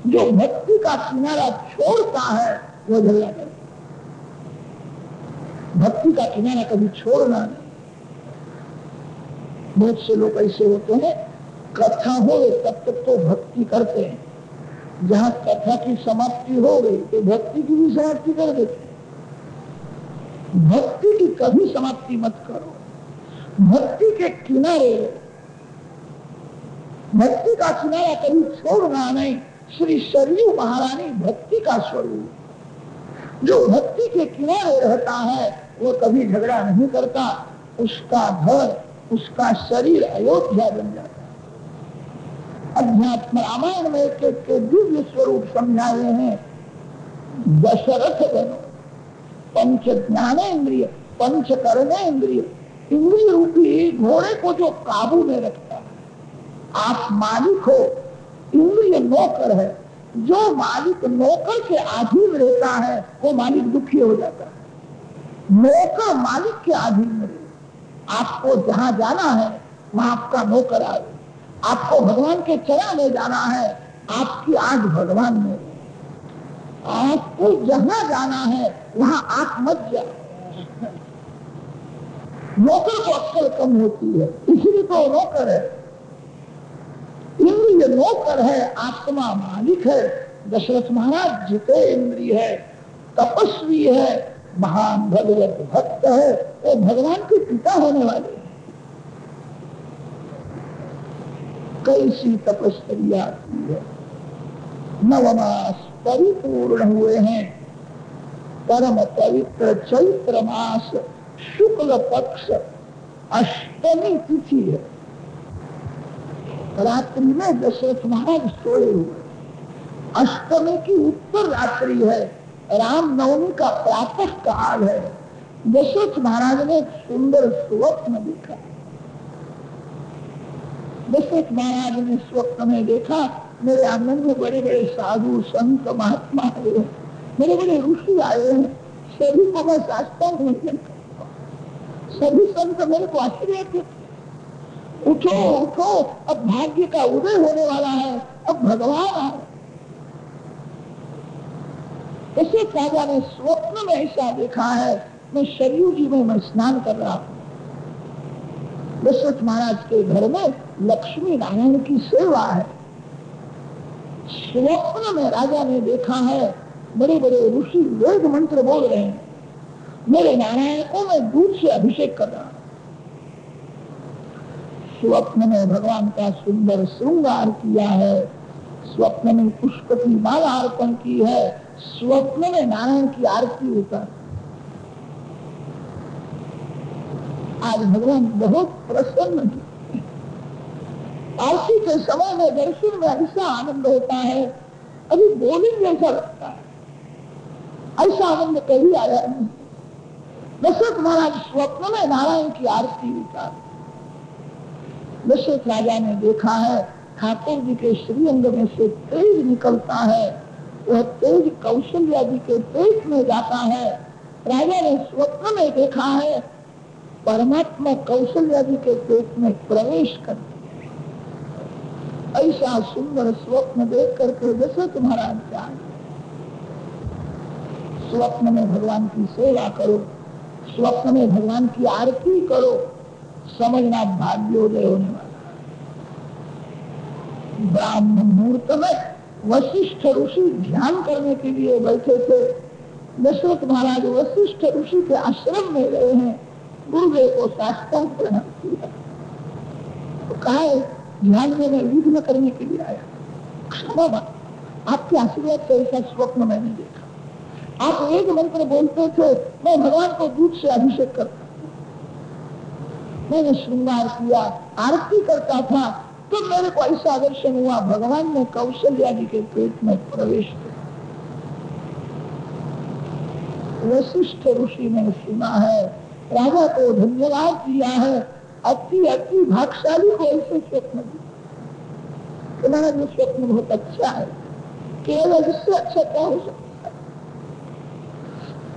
जो भक्ति का किनारा छोड़ता है वो झगड़ा करता। भक्ति का किनारा कभी छोड़ना नहीं। बहुत से लोग ऐसे होते हैं, कथा हो तब तक तो भक्ति करते हैं, जहां कथा की समाप्ति हो गई तो भक्ति की भी समाप्ति कर देते हैं। भक्ति की कभी समाप्ति मत करो, भक्ति के किनारे, भक्ति का किनारा कभी छोड़ना नहीं। श्री सरयू महारानी भक्ति का स्वरूप, जो भक्ति के किनारे रहता है वो कभी झगड़ा नहीं करता। उसका घर, उसका शरीर अयोध्या बन जाता है। अध्यात्म रामायण में एक दिव्य स्वरूप समझाए हैं। दशरथ बनो, पंच ज्ञानेन्द्रिय, पंच कर्मेंद्रिय, इंद्रिय रूपी घोड़े को जो काबू में रखता है। आप मालिक हो, इंद्रिय नौकर है। जो मालिक नौकर के अधीन रहता है वो मालिक दुखी हो जाता है। नौकर मालिक के अधीन रहे। आपको जहां जाना है वहां आपका नौकर आए। आपको भगवान के चरण में जाना है, आपकी आंख भगवान में। आपको जहां जाना है वहां आप मत जाओ। नौकर को अक्ल कम होती है, इसलिए तो नौकर है। इंद्रिय नौकर है, आत्मा मालिक है। दशरथ महाराज जितेंद्रिय है, तपस्वी है, महान भगवत भक्त है, वो भगवान के पिता होने वाले हैं। कैसी तपस्या की है। नवमास परिपूर्ण हुए हैं। परम पवित्र चैत्र मास शुक्ल पक्ष अष्टमी तिथि है। रात्रि में दशरथ महाराज सोए हुए। अष्टमी की उत्तर रात्रि है, रामनवमी का प्रातः काल है। दशरथ महाराज ने एक सुंदर स्वप्न देखा। दशरथ महाराज ने स्वप्न में देखा, मेरे आंगन में बड़े बड़े साधु संत महात्मा आए हैं, बड़े बड़े ऋषि आए हैं, सभी को मैं साष्टांग वंदन करता हूं। सभी संत मेरे को आशीर्वाद देते, उठो उठो, अब भाग्य का उदय होने वाला है, अब भगवान आए। ऐसे राजा ने स्वप्न में ऐसा देखा है, मैं सरयू जी में मैं स्नान कर रहा हूं। दशरथ महाराज के घर में लक्ष्मी नारायण की सेवा है। स्वप्न में राजा ने देखा है, बड़े बड़े ऋषि वेद मंत्र बोल रहे हैं, मेरे नारायण को मैं दूध से अभिषेक कर रहा हूं। स्वप्न में भगवान का सुंदर श्रृंगार किया है, स्वप्न में पुष्प की माला अर्पण की है, स्वप्न में नारायण की आरती उतर। आज भगवान बहुत प्रसन्न है। आरती के समय में दर्शन में ऐसा आनंद होता है, अभी बोलिंग जैसा लगता है, ऐसा आनंद कभी आया नहीं। दशरथ महाराज स्वप्न में नारायण की आरती उतार। दशरथ राजा ने देखा है ठाकुर जी के श्रीअंग में से तेज निकलता है, वह तेज कौशल्या जी के पेट में जाता है। राजा ने स्वप्न में देखा है परमात्मा कौशल्या जी के पेट में प्रवेश करते। ऐसा सुंदर स्वप्न देख करके दशरथ महाराज जाए। स्वप्न में भगवान की सेवा करो, स्वप्न में भगवान की आरती करो, समझना भाग्योदय होने वाला। ब्राह्म मुहूर्त में वशिष्ठ ऋषि ध्यान करने के लिए बैठे थे। दशरथ महाराज वशिष्ठ ऋषि के आश्रम में गए हैं, गुरुदेव को साष्टांग प्रणाम किया, तो कहा ध्यान में मैं विघ्न करने के लिए आया, क्षमा मांग, आपके आशीर्वाद से ऐसा स्वप्न मैंने देखा। आप एक मंत्र बोलते थे, मैं भगवान को दूध से अभिषेक करता, मैंने श्रृंगार किया, आरती करता था, तो मेरे को ऐसा दर्शन हुआ भगवान ने कौशल्या जी के पेट में प्रवेश किया। वशिष्ठ ऋषि ने सुना है, राजा को धन्यवाद दिया है, अति अति भाग्यशाली को ऐसे स्वप्न दिया। तुम्हारा जो स्वप्न बहुत अच्छा है, केवल इससे अच्छा क्या हो सकता है?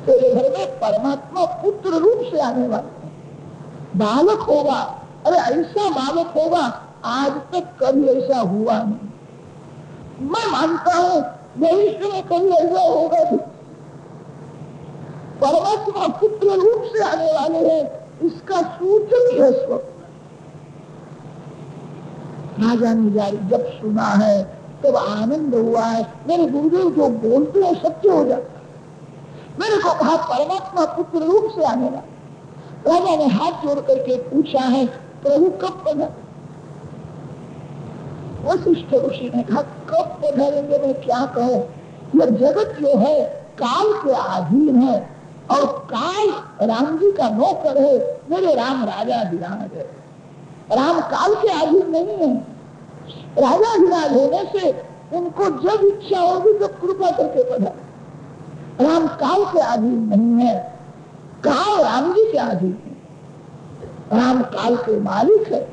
तेरे घर में परमात्मा पुत्र रूप से आने वाला है, बालक होगा। अरे ऐसा बालक होगा, आज तक कभी ऐसा हुआ नहीं। मैं मानता हूँ भविष्य में कभी ऐसा होगा भी। परमात्मा पुत्र रूप से आने वाले हैं, इसका सूचक यह स्वप्न। राजा ने जब सुना है तब आनंद हुआ है, मेरे गुरुदेव जो बोलते हैं सत्य हो जाता है। मेरे को कहा परमात्मा पुत्र रूप से आने वाला। राजा ने हाथ जोड़ करके पूछा है, प्रभु कब पधारे? वशिष्ठ ऋषि ने कहा कब पधारेंगे मैं क्या कहूं, यह जगत जो है काल के अधीन है, और काल राम जी का नौकर है। मेरे राम राजा विराज है, राम काल के अधीन नहीं है। राजा विराज होने से उनको जब इच्छा होगी तो कृपा करके पधारे। राम काल के अधीन नहीं है, काल राम जी के अधीन है। राम काल के मालिक है।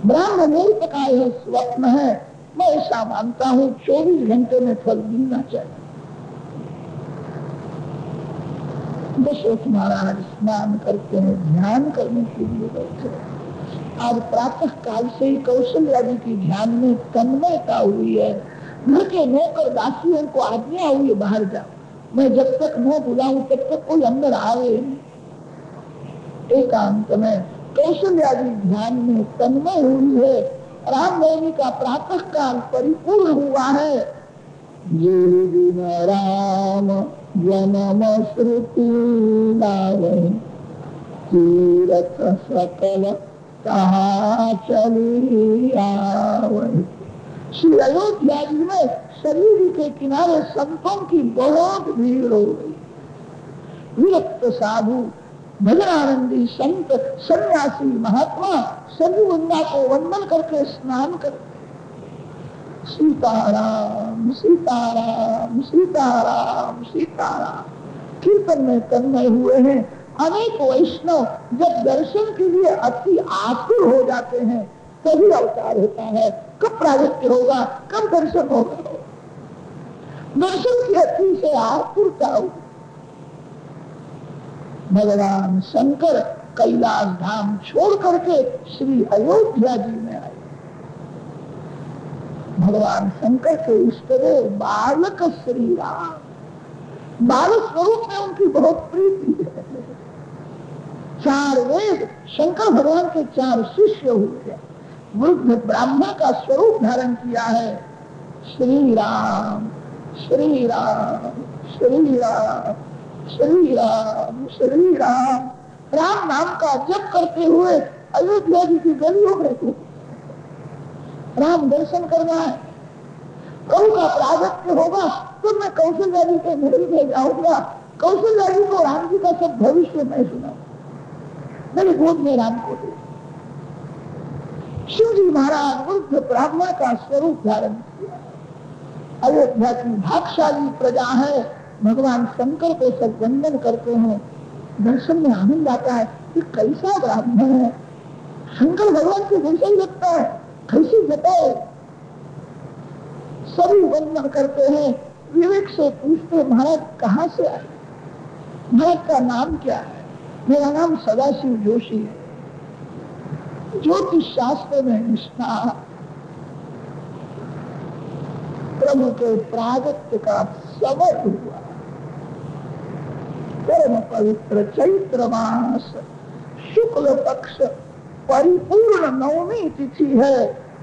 ब्रह्म मुहूर्त का यह स्वप्न है। मैं ऐसा मानता हूँ 24 घंटे में फल मिलना चाहिए। दशरथ महाराज स्नान करते हैं, ध्यान करने के लिए बैठे। आज प्रातः काल से ही कौशल्या जी की ध्यान में तन्मयता हुई है। घर के नौकर दासियों को आज्ञा हुई बाहर जाओ, मैं जब तक न बुलाऊं तब तक कोई अंदर आवे नहीं। एकांत में कौशल्या जी ध्यान में तन्मय हुई है। रामनवमी का प्रातः काल परिपूर्ण हुआ है। ये दिन राम जन्म श्रुति गावै, तीरथ सकल कहाँ चली आवै। श्री अयोध्या जी में शरीर के किनारे संतों की बहुत भीड़ हो गई। विरक्त साधु, भजनानंदी संत, सन्यासी, महात्मा सभी गंगा को वंदन करके स्नान करते। सीताराम सीताराम सीताराम सीताराम कीर्तन में तन्मय हुए हैं। अनेक वैष्णव जब दर्शन के लिए अति आतुर हो जाते हैं तभी अवतार होता है। कब प्रागट्य होगा, कब दर्शन होगा? दर्शन की अति से आतुरता होगी। भगवान शंकर कैलाश धाम छोड़ करके श्री अयोध्या जी में आए। भगवान शंकर के इष्टदेव बालक श्री राम, बालक स्वरूप में उनकी बहुत प्रीति है। 4 वेद शंकर भगवान के 4 शिष्य हुए। वृद्ध ब्राह्मण का स्वरूप धारण किया है। श्री राम श्री राम श्री राम श्री राम श्री राम। राम नाम का जप करते हुए अयोध्या जी की गलियों में घूम, राम दर्शन करना है। प्रभु का प्रागट्य होगा तो मैं कौशल्या जी के महल में जाऊंगा, कौशल्या जी को राम जी का सब भविष्य मैं सुनाऊंगा, मेरे गोद में राम को दे। शिव जी महाराज वृद्ध ब्राह्मण का स्वरूप धारण किया। अयोध्या की भागशाली प्रजा है, भगवान शंकर को सब वंदन करते हैं। दर्शन में आनंद आता है कि कैसा ब्राह्मण है, शंकर भगवान के जैसा ही लगता है, कैसी जताए। सभी वंदन करते हैं। विवेक से पूछते महाराज कहाँ से आए, महाराज का नाम क्या है? मेरा नाम सदाशिव जोशी है। ज्योतिष शास्त्र में निष्ठा, प्रभु के प्रागट्य का समय हुआ। परम पवित्र चैत्र मास शुक्ल पक्ष परिपूर्ण नवमी तिथि है।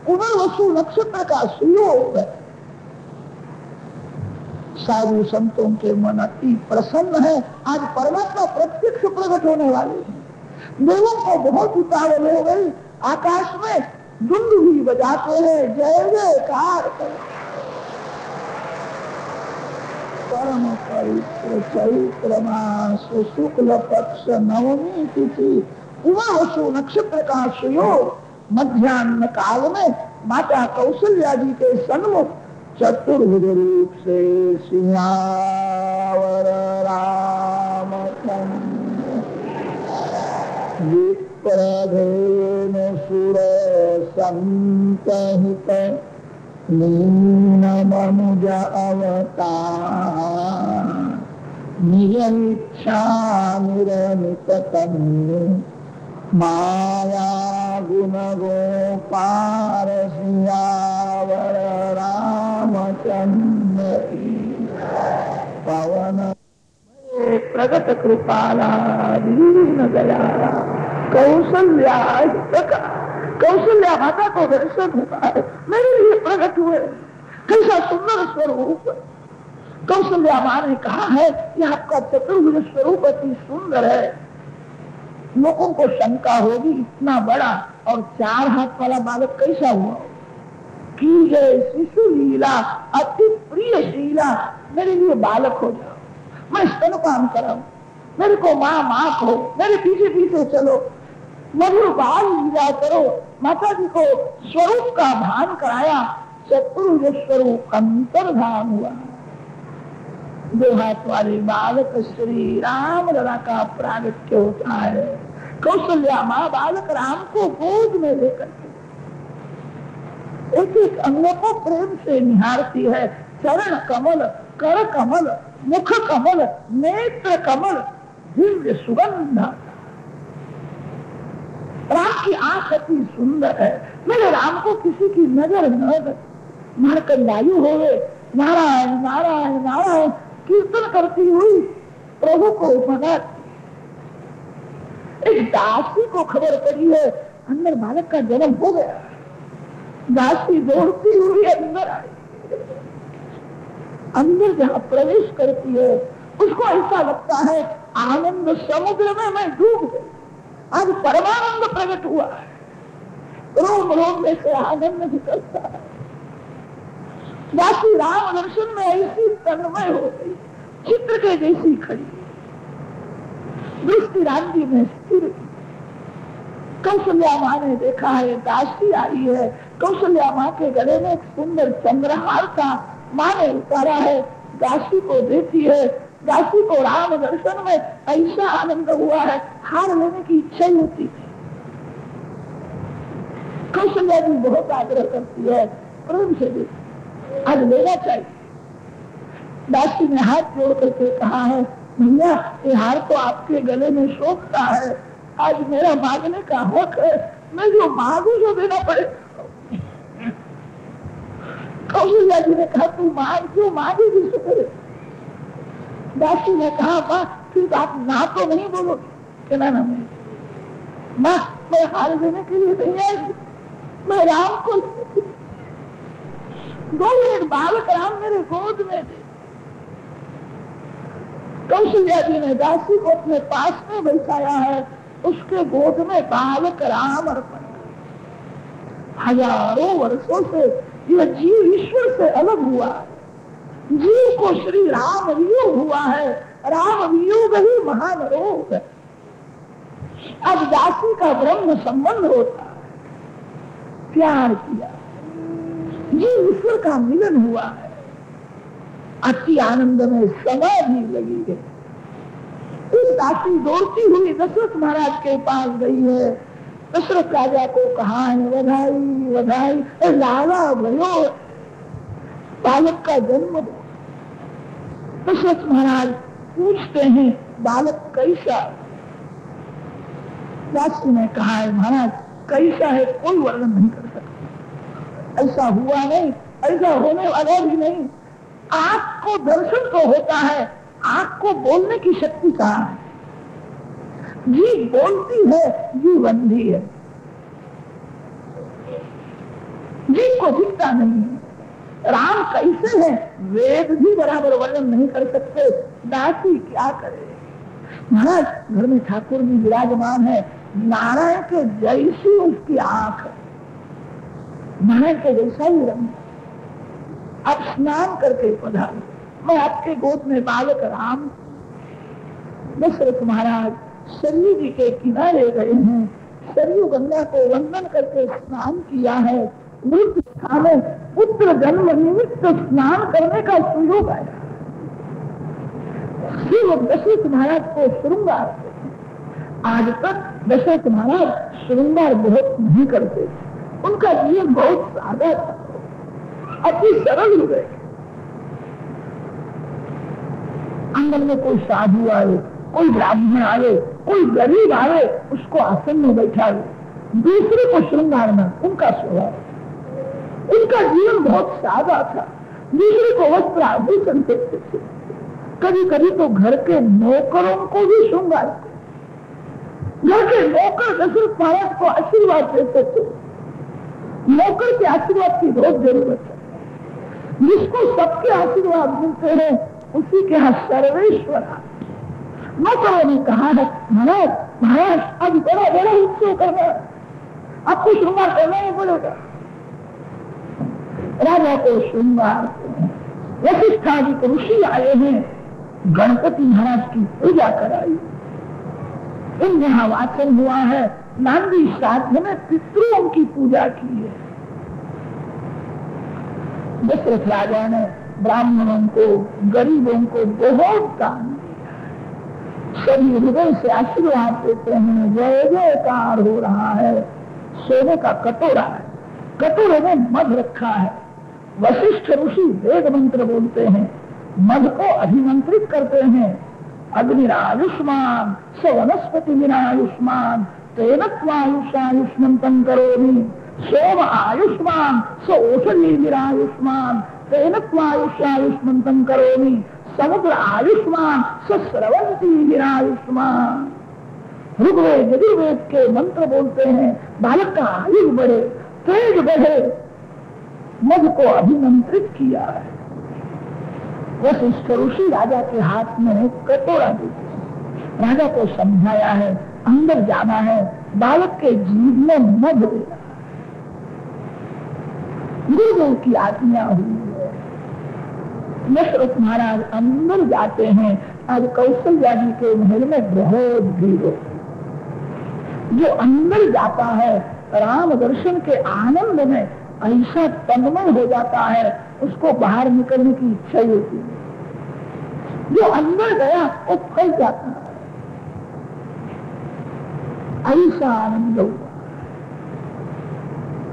पुनर्वसु नक्षत्र का सुयोग है। साधु संतों के मन अति प्रसन्न है। आज परमात्मा प्रत्यक्ष प्रकट होने वाले हैं। देवों को बहुत उतावल हो गई, आकाश में दुंदुभी बजाते हैं, जय जयकार। परम पवित्र चैत्र मास शुक्ल पक्ष नवमी तिथि पुनर्वसु नक्षत्र का सुयोग, मध्याह्न काल में माता कौशल्या जी के सन्मुख चतुर्भुज रूप से सिंहावर रामचंद्र विप्रधेनु सुर संतहित लीन मनुज अवतार निरमिच्छा निरमित तन्नु माया गुण गोपार सियावर रामचंद्र पवन प्रगट कृपाला दीन दयाला कौशल्या। कौशल्या माता को दर्शन हुआ है, मेरे लिए प्रकट हुए। कैसा सुंदर स्वरूप। कौशल्या माँ ने कहा है कि आपका चतुर्भुज स्वरूप अति सुंदर है। लोगों को शंका होगी, इतना बड़ा और 4 हाथ वाला बालक कैसा हुआ? की जय शिशु लीला अति प्रिय शीला, मेरे लिए बालक हो जाओ, मैं स्तनपान कराऊं, मेरे को माँ माँ कहो, मेरे पीछे पीछे चलो, मधुर बाल लीला करो। माता जी को स्वरूप का भान कराया। चतुर्भुज स्वरूप अंतर्धान हुआ। 2 हाथ वाले बालक श्री राम लला का प्रागट्य होता है। कौशल्या माँ बालक राम को गोद में लेकर एक एक अंग को प्रेम से निहारती है। चरण कमल, कर कमल, मुख कमल, नेत्र कमल, दिव्य सुगंध। राम की आंख अति सुंदर है। मेरे राम को किसी की नजर न लगे। मार्कंडायु होवे नारायण नारायण नारायण कीर्तन करती हुई प्रभु को भगाती। एक दासी को खबर पड़ी है अंदर बालक का जन्म हो गया। दासी दौड़ती हुई अंदर आई। अंदर जहाँ प्रवेश करती है उसको ऐसा लगता है आनंद समुद्र में मैं डूब गई। आज परमानंद प्रकट हुआ है। रोम रोम में से आनंद निकलता है। दासी राम दर्शन में ऐसी तन्मय हो गई, चित्र के जैसी खड़ी, दृष्टि राम जी में स्थिर। कौशल्या माँ ने देखा है दासी आई है। कौशल्या माँ के गले में एक सुंदर चंद्रहार था, माँ ने उतारा है, दासी को देती है। दासी को राम दर्शन में ऐसा आनंद हुआ है, हार लेने की इच्छा ही होती थी। कौशल्या जी बहुत आग्रह करती है, प्रेम से देती, आज लेना चाहिए। दासी ने हाथ जोड़ करके कहा है भैया ये हार तो आपके गले में शोभता है, आज मेरा मांगने का हक है, मैं जो मांगू जो देना पड़े। कौशल्या जी ने कहा तू मांग, क्यों मांगेगी सुखरे? दासी ने कहा माँ फिर आप ना तो नहीं बोलोगे? कहना ना माँ मैं हार देने के लिए नहीं आई, मैं राम को दो एक बालक राम मेरे गोद में थे। कौशल्या जी ने दासी को अपने पास में बैठाया है, उसके गोद में बालक राम अर्पण कर। हजारों वर्षों से यह जीव ईश्वर से अलग हुआ है। जीव को श्री राम वियोग हुआ है। राम वियोग ही महान रोग है। अब दासी का ब्रह्म संबंध होता है, प्यार किया, जीव ईश्वर का मिलन हुआ है। अति आनंद में समाधि लगी है। इस दासी दौड़ती हुई दशरथ महाराज के पास गई है। दशरथ राजा को कहा है बधाई बधाई, लाला भयो बालक का जन्म हो। दशरथ महाराज पूछते हैं बालक कैसा? दासी ने कहा है महाराज कैसा है कोई वर्णन नहीं कर सकता। ऐसा हुआ नहीं, ऐसा होने वाला भी नहीं। आंख को दर्शन तो होता है, आंख को बोलने की शक्ति कहाँ है? जीभ बोलती है, जीभ अंधी है, जीभ को दिखता नहीं है। राम कैसे है वेद भी बराबर वर्णन नहीं कर सकते। दासी क्या करे? महाराज घर में ठाकुर जी विराजमान है, नारायण के जैसी उसकी आंख है, नारायण के जैसा ही रंग। आप स्नान करके पधारो, मैं आपके गोद में बालक राम। दशरथ महाराज सरयू जी के किनारे गए हैं, सरयू गंगा को वंदन करके स्नान किया है। मृत स्थान पुत्र जन्म निमित्त स्नान करने का सुयोग आया। दशरथ महाराज को श्रृंगार, आज तक दशरथ महाराज श्रृंगार बहुत नहीं करते, उनका जीवन बहुत सादा था, अति सरल हो गए। आंगन में कोई साधु आए, कोई ब्राह्मण आए, कोई गरीब आए, उसको आसन में बैठा दे, दूसरे को श्रृंगारना उनका स्वभाव। उनका जीवन बहुत सादा था, दूसरे को वस्त्र आभूषण देते थे। कभी कभी तो घर के नौकरों को भी श्रृंगारते। घर के नौकर दशरथ महाराज को आशीर्वाद देते थे। नौकर के आशीर्वाद की बहुत जरूरत है। जिसको सबके आशीर्वाद मिलते हैं उसी के यहाँ सर्वेश्वर। नौकरों ने कहा है महाराज महाराज अब बड़ा बड़ा उत्सव करना, आपको श्रृंगार करना ही पड़ेगा। राजा को श्रृंगार, वशिष्ठादिक ऋषि आए हैं, गणपति महाराज की पूजा कराई। इन यहाँ वाचन हुआ है, नांदी श्राद्ध में पितरों की पूजा की है। दशरथ राजा ने ब्राह्मणों को गरीबों को बहुत दान दिया। सभी हृदय से आशीर्वाद देते हैं, जय जयकार हो रहा है। सोने का कटोरा है, कटोरे में मध रखा है। वशिष्ठ ऋषि वेद मंत्र बोलते हैं, मध को अभिमंत्रित करते हैं। अग्निरायुष्मान स वनस्पति विनायुष्मान तेन त्वायुषायुष्मन्तं करोमि। सोम आयुष्मान स औषधि विरायुष्मान तेन त्वायुषायुष्मन्तं करोमि। समुद्र आयुष्मान स स्रवन्ति विरायुष्मान। ऋग्वेद यजुर्वेद के मंत्र बोलते हैं, बालक का आयु बढ़े, तेज बढ़े। मध को अभिमंत्रित किया है। वशिष्ठ ऋषि राजा के हाथ में कटोरा देते, राजा को समझाया है अंदर जाना है, बालक के जीभ में मध देना। गुरुदेव की आज्ञा हुई है। दशरथ महाराज अंदर जाते हैं। आज कौशल्या जी के महल में बहुत भीड़ हो। जो अंदर जाता है राम दर्शन के आनंद में ऐसा तन्मय हो जाता है, उसको बाहर निकलने की इच्छा ही होती है। जो अंदर गया वो फल जाता है, ऐसा आनंद हुआ।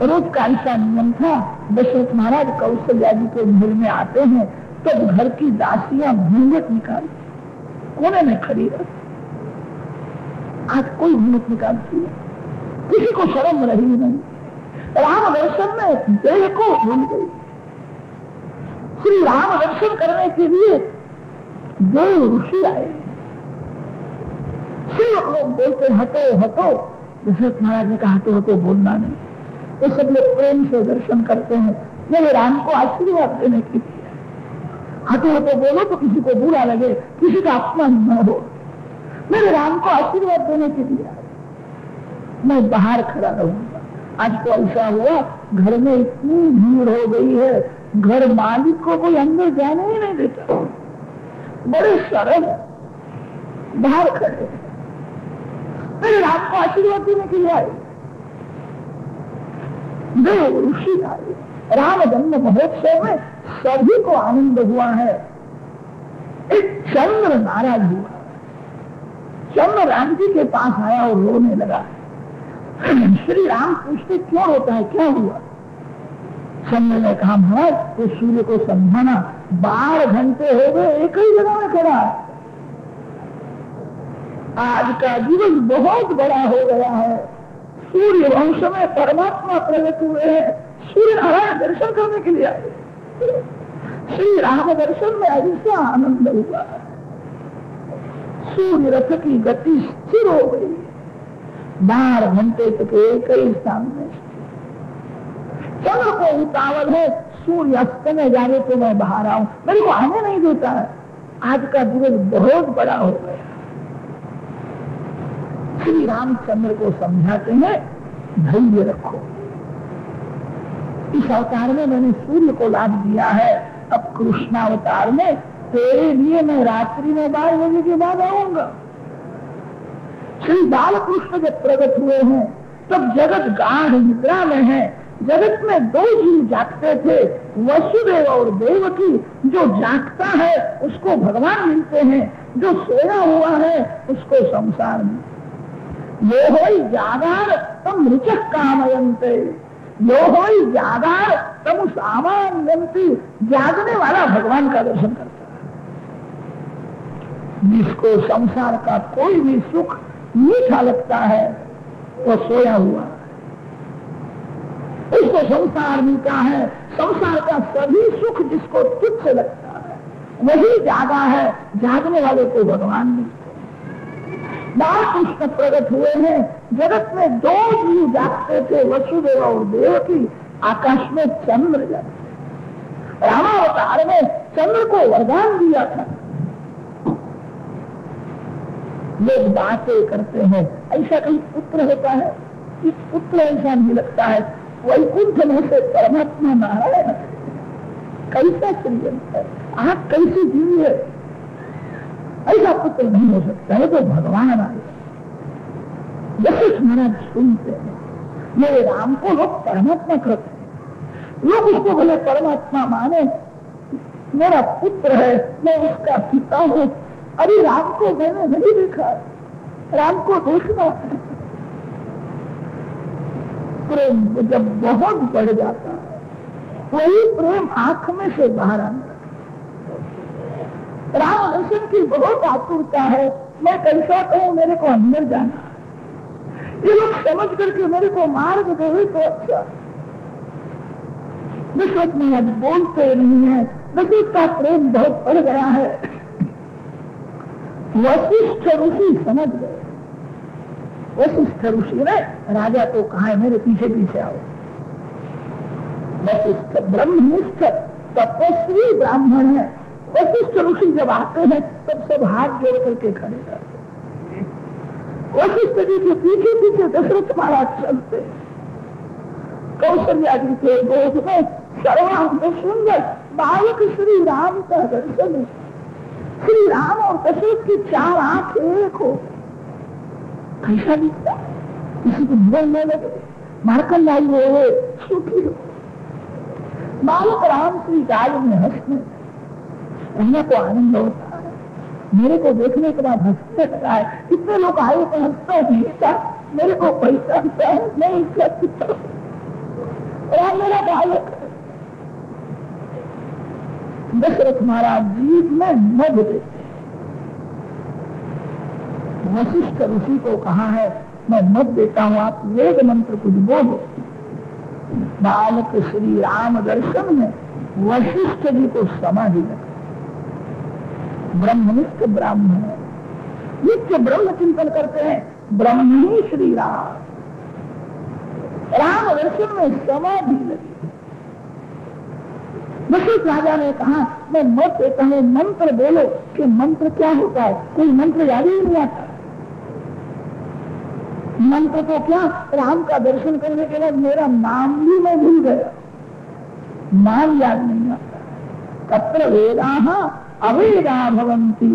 रोज का ऐसा नियम था। दशरथ महाराज कौशल्या जी के महल में आते हैं तो घर की दासियां घूंघट निकालती, कोने में खड़ी रहती। आज कोई घूंघट निकालती है, किसी को शर्म रही नहीं। राम दर्शन में देह को भूल गई। श्री राम दर्शन करने के लिए देव ऋषि आए। श्री लोग बोलते हटो हटो। दशरथ महाराज ने कहा हटो हटो बोलना नहीं। ये सब लोग प्रेम से दर्शन करते हैं, मेरे राम को आशीर्वाद देने के लिए। हटो हटो बोलो तो किसी को बुरा लगे, किसी का अपमान न हो। मेरे राम को आशीर्वाद देने के लिए मैं बाहर खड़ा रहूंगा। आज तो ऐसा हुआ, घर में इतनी भीड़ हो गई है, घर मालिक को कोई अंदर जाने ही नहीं देता, बड़े सरल बाहर खड़े। मेरे राम को आशीर्वाद देने के लिए आए, देव ऋषि आए। राम जन्म महोत्सव में सभी को आनंद हुआ है। एक चंद्र नाराज हुआ, चंद्र राम जी के पास आया और रोने लगा। श्री राम पूछते क्यों होता है, क्या हुआ? चंद्र ने कहा महाराज तो सूर्य को समझाना, 12 घंटे हो गए एक ही जगह में खड़ा है। आज का दिवस बहुत बड़ा हो गया है। सूर्य वंश में परमात्मा प्रकट हुए हैं, सूर्य नारायण दर्शन करने के लिए आए। श्री राम दर्शन में ऐसा आनंद हुआ, सूर्य रथ की गति स्थिर हो गई। 12 घंटे तक एक ही स्थान में। चंद्र को उतावल है, सूर्य अस्त में जाने तो मैं बाहर आऊं, मेरे को आने नहीं देता है। आज का दिवस बहुत बड़ा हो गया। श्री रामचंद्र को समझाते हैं धैर्य रखो, इस अवतार में मैंने सूर्य को लाभ दिया है, अब कृष्णावतार में तेरे लिए मैं रात्रि में 12 बजे के बाद आऊंगा। श्री बालकृष्ण जब प्रकट हुए हैं तब जगत गाढ़ निद्रा में है। जगत में 2 जीव जागते थे, वसुदेव और देवकी। जो जागता है उसको भगवान मिलते हैं, जो सोया हुआ है उसको संसार में। यो होई जागार तम ऋचः कामयन्ते, यो होई जागार तम सामान्यन्ति। जागने वाला भगवान का दर्शन करता है। जिसको संसार का कोई भी सुख मीठा लगता है वो सोया हुआ है, उसको संसार मीठा है। संसार का सभी सुख जिसको तुच्छ लगता है वही जागा है, जागने वाले को भगवान मिलते हैं। बालकृष्ण प्रकट हुए हैं, जगत में 2 जीव जागते थे, वसुदेव और देवकी। आकाश में चंद्र जागते। रामावतार में चंद्र को वरदान दिया था। लोग बातें करते हैं ऐसा कहीं पुत्र होता है, इस पुत्र ऐसा नहीं लगता है। वैकुंठ में से परमात्मा नारायण कैसा श्रीयंत है, आप कैसी जीवी है, ऐसा पुत्र नहीं हो सकता है। तो भगवान आए। वशिष्ठ महाराज सुनते हैं, मेरे राम को लोग परमात्मा कहते हैं, लोग उसको बोले परमात्मा माने, मेरा पुत्र है, मैं उसका पिता हूँ। अरे राम को मैंने नहीं देखा, राम को देखना है। प्रेम जब बहुत बढ़ जाता है वही प्रेम आंख में से बाहर आता है। राम दर्शन की बहुत आतुरता है, मैं कैसा कहूँ, मेरे को अंदर जाना है। ये लोग समझ करके मेरे को मार्ग दे तो अच्छा। दशरथ महाराज बोलते नहीं है, दशरथ का प्रेम बहुत बढ़ गया है। वशिष्ठ ऋषि समझ गए। वशिष्ठ ऋषि ने राजा को कहा है मेरे पीछे पीछे आओ। वशिष्ठ ब्रह्मनिष्ठ तपस्वी ब्राह्मण है। वशिष्ठ ऋषि जब आते हैं तब सब हाथ जोड़ करके खड़े रहते। वशिष्ठ जी के पीछे पीछे दशरथ महाराज चलते। कौशल्या जी के गोद में सर्वांग सुंदर बालक श्री राम का दर्शन है। श्री राम और दशरथ की 4 आंख एक हो, कैसा दिखता, किसी को बोलने लगे मारकन लाई हो, सुखी हो। बालक राम श्री काल में हंसने रहने को आनंद होता है। मेरे को देखने के बाद हंसने लगा है। कितने लोग आए तो हंसता नहीं था, मेरे को पहचानता है, मैं इसका पिता और मेरा बालक। दशरथ महाराज जीव में मध देते। वशिष्ठ ऋषि को कहा है मैं मत देता हूं, आप वेद मंत्र कुछ बोलो। बालक श्री राम दर्शन में वशिष्ठ जी को समाधि लगा। ब्रह्मनिष्ठ ब्राह्मण है, नित्य ब्रह्म चिंतन करते हैं। ब्रह्म ही श्री राम, राम दर्शन में समाधि लगी। दशरथ राजा ने कहा मैं मत देता हूं, मंत्र बोलो। कि मंत्र क्या होता है, कोई मंत्र याद ही नहीं आता। मंत्र तो क्या, राम का दर्शन करने के बाद मेरा नाम भी मैं भूल गया, नाम याद नहीं आता। तत्र वेदाः अवेदा भवन्ति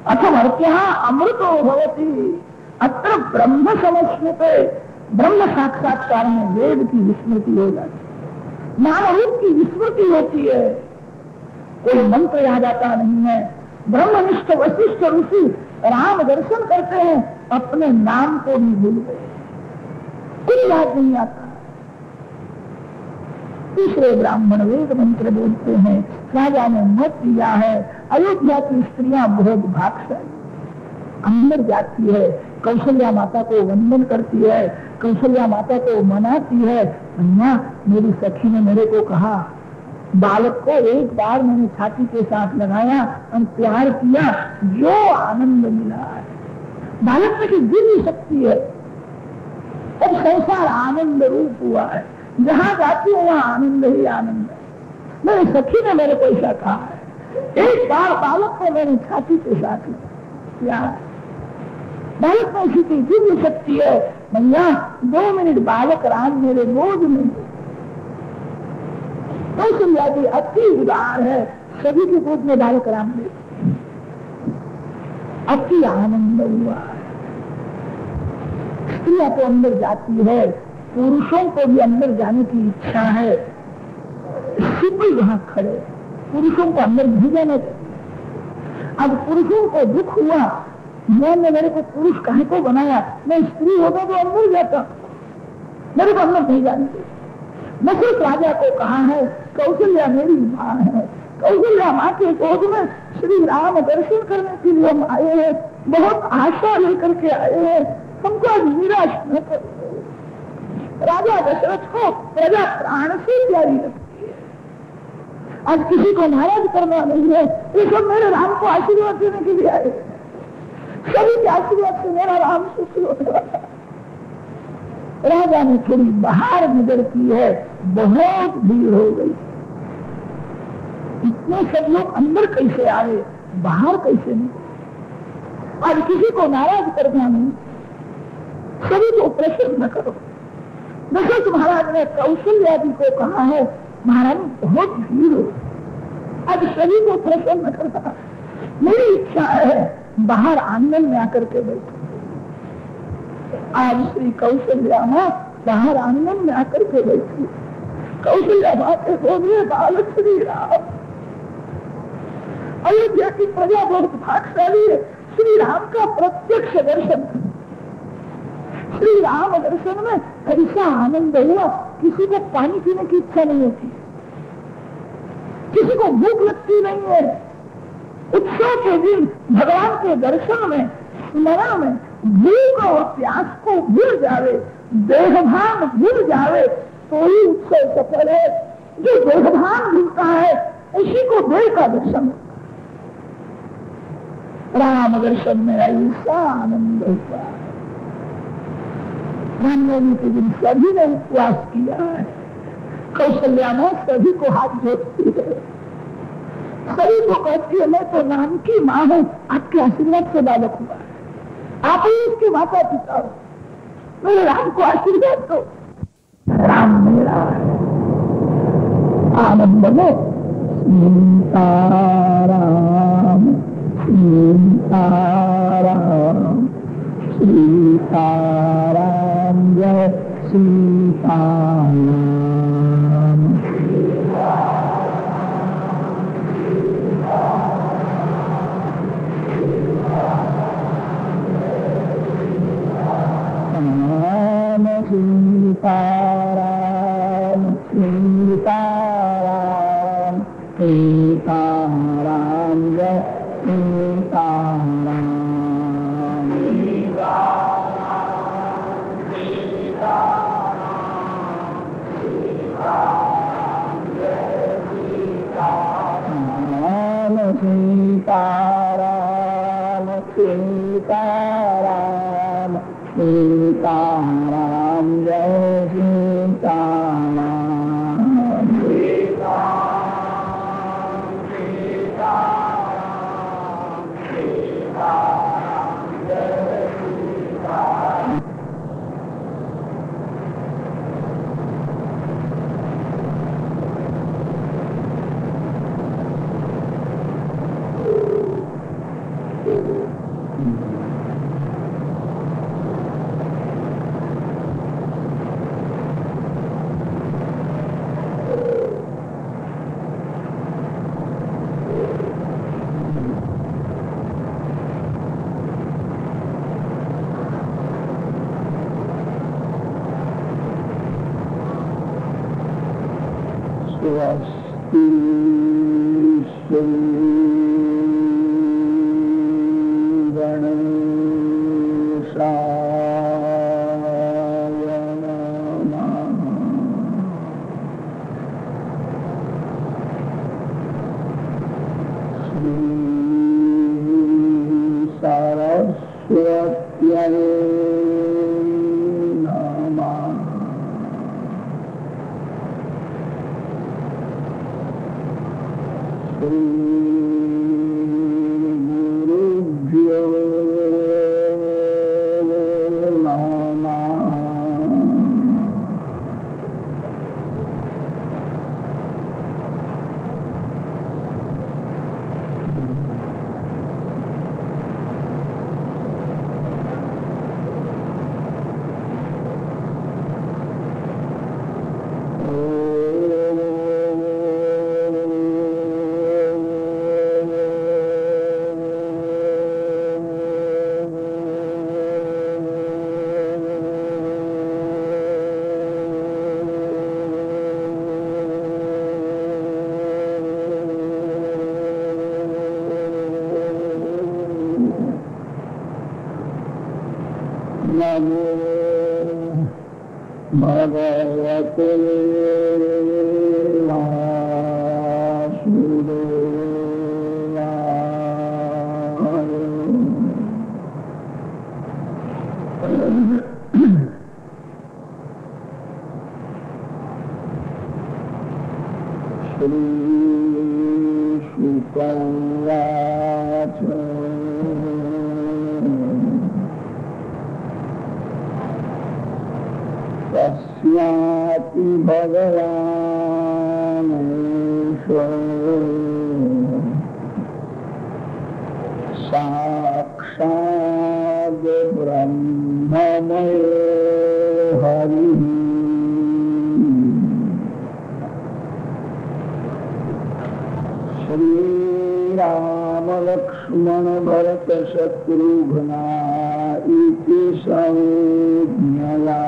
अथमर्त्यः अमृतो भवति अत्र ब्रह्म समस्मृते। ब्रह्म साक्षात्कार में वेद की विस्मृति हो जाती, नाम रूप की विस्मृति होती है, कोई मंत्र याद आता नहीं है। ब्रह्मनिष्ठ वशिष्ठ ऋषि राम दर्शन करते हैं, अपने नाम को भी भूल गए, कुछ याद नहीं आता। तीसरे ब्राह्मण वेद मंत्र बोलते हैं, राजा ने मत दिया है। अयोध्या की स्त्रियां बहुत भागशाली, अंदर जाती है, कौशल्या माता को वंदन करती है, कौशल्या माता को मनाती है। अन्ना मेरी सखी ने मेरे को कहा, बालक को एक बार मैंने छाती के साथ लगाया और प्यार किया, जो आनंद मिला है, बालक में की दिव्य शक्ति है। अब संसार आनंद रूप हुआ है, जहां जाती हूँ वहां आनंद ही आनंद है। मेरी सखी ने मेरे को ऐसा कहा है, एक बार बालक को मैंने छाती के साथ लिया, बालक में ऐसी दिव्य शक्ति है। भैया 2 मिनट बालक राम मेरे गोद में, कौशल्या जी अति उदार है, सभी के गोद में बालक राम दे, अति आनंद हुआ है। स्त्रियां तो अंदर जाती है, पुरुषों को भी अंदर जाने की इच्छा है, शिव वहां खड़े, पुरुषों को अंदर नहीं जाना चाहिए। अब पुरुषों को दुख हुआ, मैंने मेरे को पुरुष काहे को बनाया, मैं स्त्री होता तो अंदर जाता, मेरे को अंदर नहीं जाने चाहिए। दशरथ राजा को कहा है, कौशल्या मेरी माँ है, कौशल्या माँ के गोद में श्री राम दर्शन करने के लिए हम आए हैं, बहुत आशा लेकर के आए हैं, हमको आज निराश न कर। राजा दशरथ को प्रजा प्राण से प्यारी लगती है, आज किसी को नाराज करना नहीं है, ये सब मेरे राम को आशीर्वाद देने के लिए आए, सभी के आशीर्वाद से मेरा राम सुखी होगा। राजा ने थोड़ी बाहर नजर की है, बहुत भीड़ हो गई, इतने सब लोग अंदर कैसे आए, बाहर कैसे नहीं। आज किसी को नाराज करना नहीं, सभी को प्रसन्न करो। दशरथ महाराज ने कौशल्या जी को कहा है, महाराज बहुत भीड़ हो, आज सभी को प्रसन्न करना, मेरी इच्छा है बाहर आंगन में आकर के बैठो। आज श्री कौशल्या माँ बाहर आंगन में आकर के बैठी, कौशल्या माँ के गोद में बालक श्री राम। अयोध्या की प्रजा बहुत भाग्यशाली है, श्री राम का प्रत्यक्ष दर्शन, श्री राम दर्शन में ऐसा आनंद हुआ, किसी को पानी पीने की इच्छा नहीं होती, किसी को भूख लगती नहीं है। उत्सव के दिन भगवान के दर्शन में, स्मरण में भूख और प्यास को भूल जावे, देहभान भूल जावे, तो ही उत्सव सफल है। जो देहभान भूलता है उसी को देह का दर्शन, राम दर्शन में ऐसा आनंद होता है। रामनवमी के दिन सभी ने उपवास किया है, कौशल्या माँ सभी को हाथ जोड़ती है, सभी को कहती है मैं तो नाम की माँ हूँ, आपके आशीर्वाद से बालक हुआ है, आप ही उसके माता पिता हो, मेरे राम को आशीर्वाद दो। राम मेरा है, आनंद में सीताराम सीताराम सीताराम जय सीताराम। सीताराम सीताराम सीताराम जय सीताराम। सीताराम सीताराम सीताराम जय सीताराम। स्वस्ति श्री गणेशाय नमः। श्री सरस्वत्यै नमः। श्री गुरुभ्यो नमः। नमो भगवते वासुदेवाय। श्री शुक उवाच तस्यापि भगवानेश्वरो साक्षाद् ब्रह्ममयो हरिः। श्रीराम लक्ष्मण भरत शत्रुघ्ना इति संज्ञया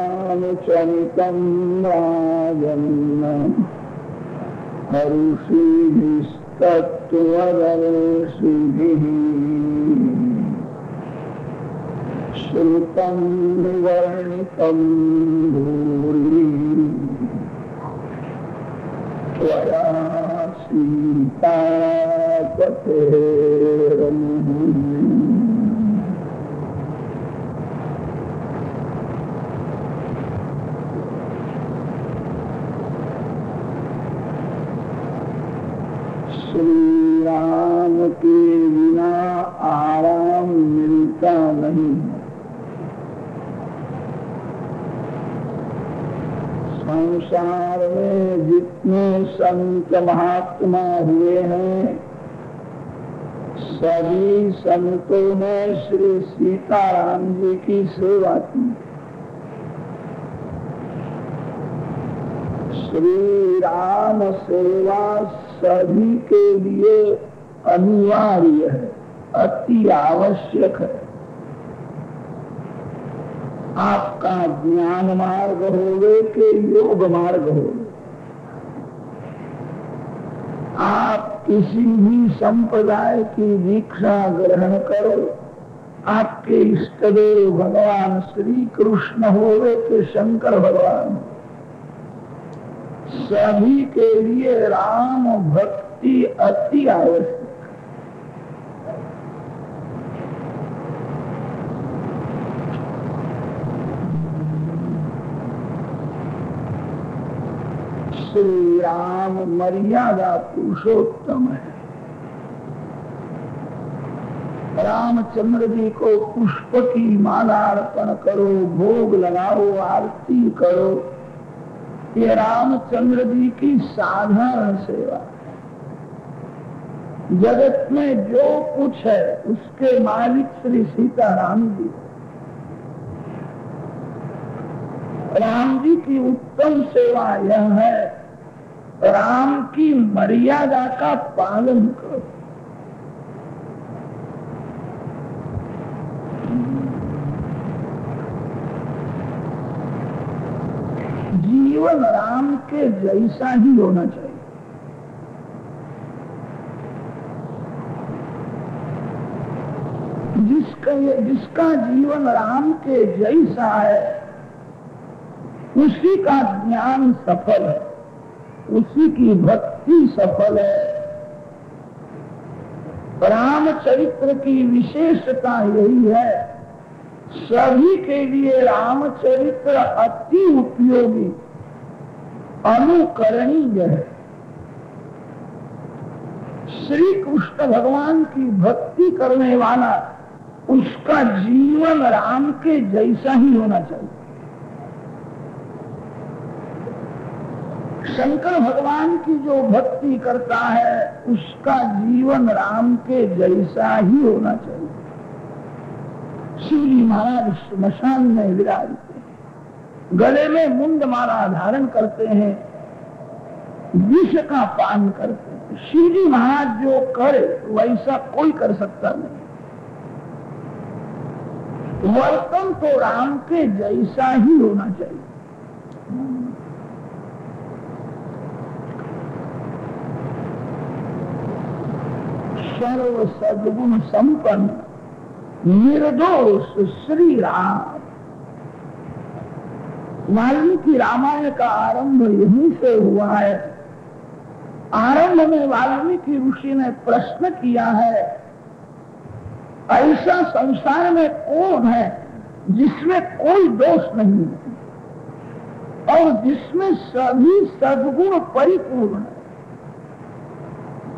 तस्यानुचरितं राजन् ऋषिभिस्तत्त्वदर्शिभिः श्रुतं निवर्णितं भूरि त्वया सीतापतेरनुः। श्री राम के बिना आराम मिलता नहीं। संसार में जितने संत महात्मा हुए हैं सभी संतों ने श्री सीताराम जी की सेवा की। श्री राम सेवा सभी के लिए अनिवार्य है, अति आवश्यक है। आपका ज्ञान मार्ग होवे के योग मार्ग होवे, आप किसी भी संप्रदाय की दीक्षा ग्रहण करो, आपके इष्ट देव भगवान श्री कृष्ण होवे के शंकर भगवान, सभी के लिए राम भक्ति अति आवश्यक। श्री राम मर्यादा पुरुषोत्तम है। रामचंद्र जी को पुष्प की माला अर्पण करो, भोग लगाओ, आरती करो, ये रामचंद्र जी की साधारण सेवा है। जगत में जो कुछ है उसके मालिक श्री सीताराम जी। राम जी की उत्तम सेवा यह है, राम की मर्यादा का पालन करो। जीवन राम के जैसा ही होना चाहिए। जिसका जीवन राम के जैसा है उसी का ज्ञान सफल है, उसी की भक्ति सफल है। रामचरित्र की विशेषता यही है, सभी के लिए रामचरित्र अति उपयोगी अनुकरणीय है। श्री कृष्ण भगवान की भक्ति करने वाला उसका जीवन राम के जैसा ही होना चाहिए। शंकर भगवान की जो भक्ति करता है उसका जीवन राम के जैसा ही होना चाहिए। शिवजी महाराज श्मशान में विराजते हैं, गले में मुंड माला धारण करते हैं, विष का पान करते हैं। शिवजी महाराज जो करे वैसा कोई कर सकता नहीं। वर्तन तो राम के जैसा ही होना चाहिए। सर्व सद्गुण संपन्न निर्दोष श्री राम। वाल्मीकि रामायण का आरंभ यहीं से हुआ है। आरंभ में वाल्मीकि ऋषि ने प्रश्न किया है, ऐसा संसार में कौन है जिसमें कोई दोष नहीं है और जिसमें सभी सद्गुण परिपूर्ण है।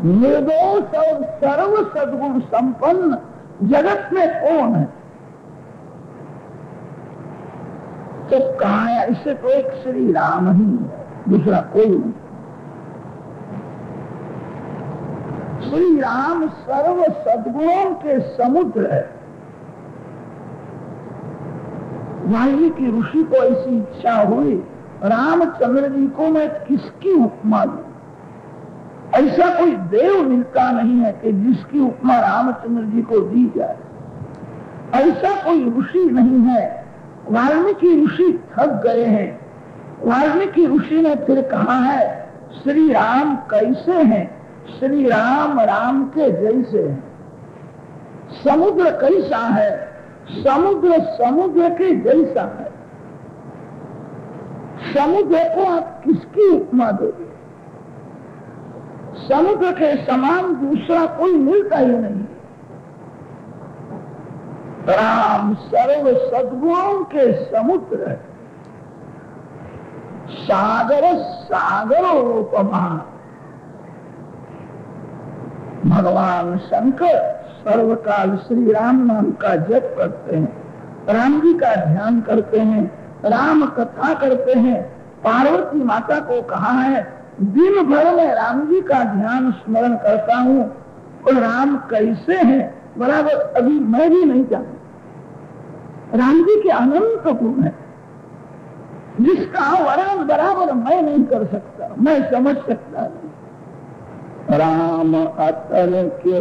निर्दोष और सर्व सद्गुण संपन्न जगत में कौन है? तो कहा है ऐसे तो एक श्री राम ही है, दूसरा कोई नहीं। श्री राम सर्व सद्गुणों के समुद्र है। वाल्मीकि ऋषि को ऐसी इच्छा हुई, रामचंद्र जी को मैं किसकी उपमा दूं? ऐसा कोई देव मिलता नहीं है कि जिसकी उपमा रामचंद्र जी को दी जाए। ऐसा कोई ऋषि नहीं है। वाल्मीकि ऋषि थक गए हैं। वाल्मीकि ऋषि ने फिर कहा है, श्री राम कैसे हैं? श्री राम राम के जैसे हैं। समुद्र कैसा है? समुद्र समुद्र के जैसा है। समुद्र को आप किसकी उपमा दोगे? समुद्र के समान दूसरा कोई मिलता ही नहीं। राम सर्व सद्गुणों के समुद्र है। सागर सागरोपमा। भगवान शंकर सर्वकाल श्री राम नाम का जप करते हैं, राम जी का ध्यान करते हैं, राम कथा करते हैं। पार्वती माता को कहा है, दिन भर में राम जी का ध्यान स्मरण करता हूँ और राम कैसे हैं बराबर अभी मैं भी नहीं जानता। राम जी के अनंत गुण है जिसका वर्णन बराबर मैं नहीं कर सकता, मैं समझ सकता नहीं। राम अतर्क्य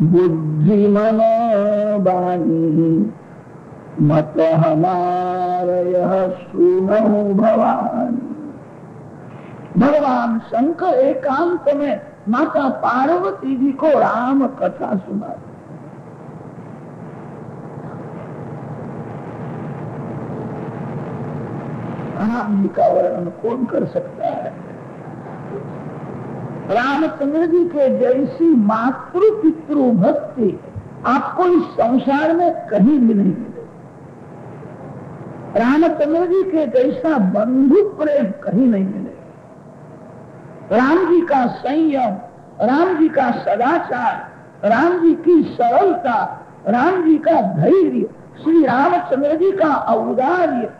बुद्धि मनो बानी मत हमार यह सुनो भवानी। भगवान शंकर एकांत में माता पार्वती जी को राम कथा सुना। राम जी का वर्णन कौन कर सकता है? रामचंद्र जी के जैसी मातृ पितृ भक्ति आपको इस संसार में कहीं भी नहीं मिलेगी। रामचंद्र जी के जैसा बंधु प्रेम कहीं नहीं मिलेगा। राम जी का संयम, राम जी का सदाचार, राम जी की सरलता, राम जी का धैर्य, श्री रामचंद्र जी का औदार्य,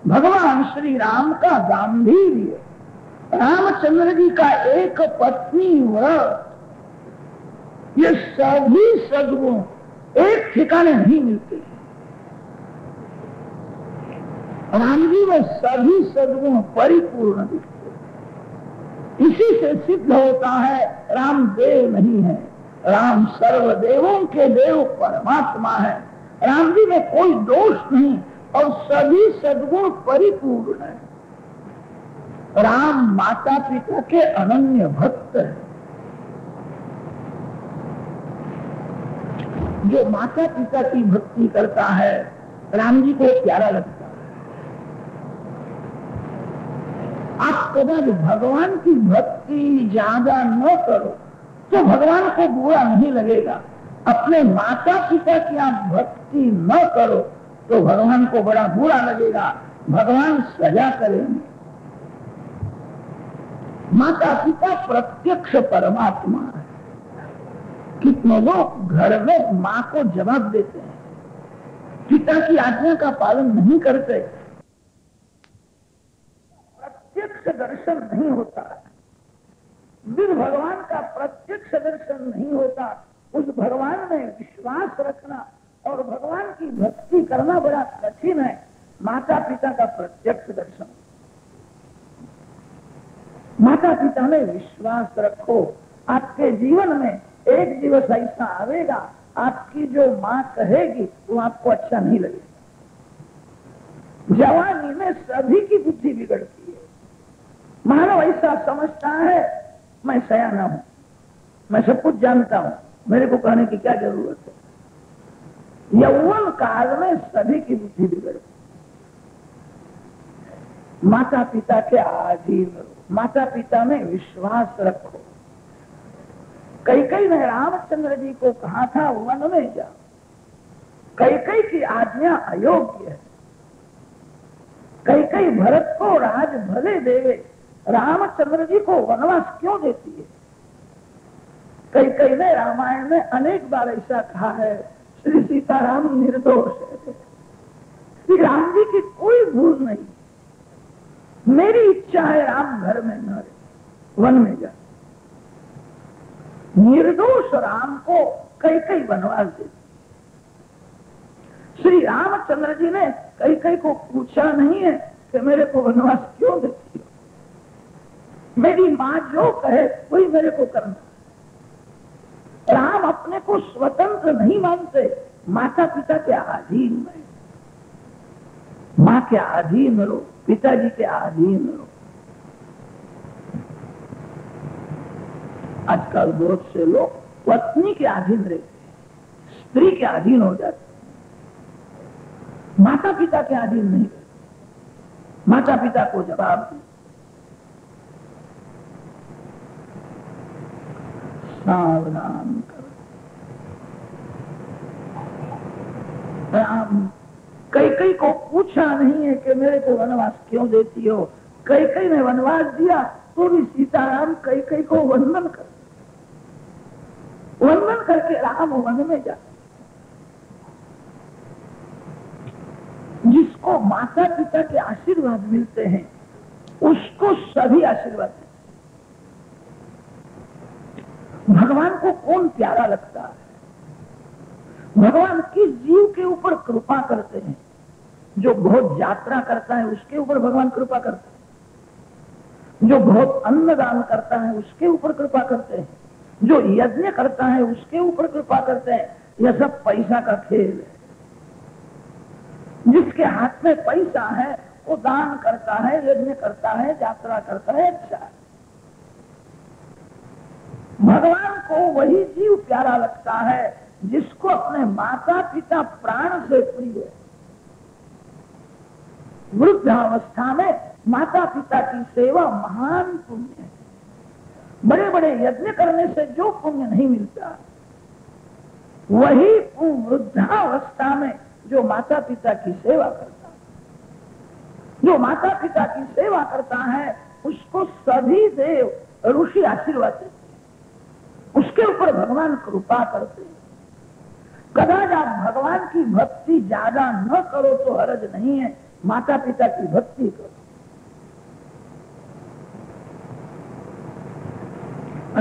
भगवान श्री राम का गांधीर्य, रामचंद्र जी का एक पत्नी व्रत, ये सभी सद्गुण एक ठिकाने नहीं मिलते। राम जी में सभी सद्गुण परिपूर्ण दिखते। इसी से सिद्ध होता है राम देव नहीं है, राम सर्वदेवों के देव परमात्मा है। राम जी में कोई दोष नहीं और सभी सद्गुण परिपूर्ण है। राम माता पिता के अनन्य भक्त है। जो माता पिता की भक्ति करता है राम जी को प्यारा लगता है। आप कभी भगवान की भक्ति ज्यादा न करो तो भगवान को बुरा नहीं लगेगा। अपने माता पिता की आप भक्ति न करो तो भगवान को बड़ा बुरा लगेगा, भगवान सजा करेंगे। माता पिता प्रत्यक्ष परमात्मा है। कितने लोग घर में माँ को जवाब देते हैं, पिता की आज्ञा का पालन नहीं करते, प्रत्यक्ष दर्शन नहीं होता, फिर भगवान का प्रत्यक्ष दर्शन नहीं होता। उस भगवान में विश्वास रखना और भगवान की भक्ति करना बड़ा कठिन है। माता पिता का प्रत्यक्ष दर्शन, माता पिता में विश्वास रखो। आपके जीवन में एक दिवस ऐसा आवेगा, आपकी जो माँ कहेगी वो आपको अच्छा नहीं लगेगा। जवानी में सभी की बुद्धि बिगड़ती है। मानव ऐसा समझता है मैं सयाना हूं, मैं सब कुछ जानता हूं, मेरे को कहने की क्या जरूरत है। यौवन काल में सभी की बुद्धि बिगड़ती। माता पिता के अधीन रहो, माता पिता में विश्वास रखो। कैकेयी ने रामचंद्र जी को कहा था वन में जाओ, कैकेयी की आज्ञा अयोग्य है। कैकेयी भरत को राज भले देवे, रामचंद्र जी को वनवास क्यों देती है? कैकेयी ने रामायण में अनेक बार ऐसा कहा है, श्री सीताराम निर्दोष है, श्री राम जी की कोई भूल नहीं, मेरी इच्छा है राम घर में न रहे, वन में जाए। निर्दोष राम को कैकेयी वनवास देती। श्री रामचंद्र जी ने कैकेयी को पूछा नहीं है कि मेरे को वनवास क्यों देती हो, मेरी माँ जो कहे वही मेरे को करना। राम अपने को स्वतंत्र नहीं मानते, माता पिता के अधीन में। माँ के अधीन रहो, पिताजी के अधीन रहो। आजकल बहुत से लोग पत्नी के अधीन रहते हैं, स्त्री के अधीन हो जाते हैं, माता पिता के अधीन नहीं रहते। माता पिता को जवाब दो। सावधान करो। राम कैकेयी को पूछा नहीं है कि मेरे को वनवास क्यों देती हो। कैकेयी ने वनवास दिया तो भी सीताराम कैकेयी को वंदन कर, वंदन करके राम वन में जाते। जिसको माता पिता के आशीर्वाद मिलते हैं उसको सभी आशीर्वाद मिलते। भगवान को कौन प्यारा लगता है? भगवान किस जीव के ऊपर कृपा करते हैं? जो बहुत यात्रा करता है उसके ऊपर भगवान कृपा करते हैं, जो बहुत अन्नदान करता है उसके ऊपर कृपा करते हैं, जो यज्ञ करता है उसके ऊपर कृपा करते हैं। यह सब पैसा का खेल है। जिसके हाथ में पैसा है वो दान करता है, यज्ञ करता है, यात्रा करता है, अच्छा है। भगवान को वही जीव प्यारा लगता है जिसको अपने माता पिता प्राण से प्रिय है। वृद्धावस्था में माता पिता की सेवा महान पुण्य है। बड़े बड़े यज्ञ करने से जो पुण्य नहीं मिलता वही वृद्धावस्था में जो माता पिता की सेवा करता है। जो माता पिता की सेवा करता है उसको सभी देव ऋषि आशीर्वाद देते हैं, उसके ऊपर भगवान कृपा करते हैं। कदाच आप भगवान की भक्ति ज्यादा न करो तो हर्ज नहीं है, माता पिता की भक्ति करो।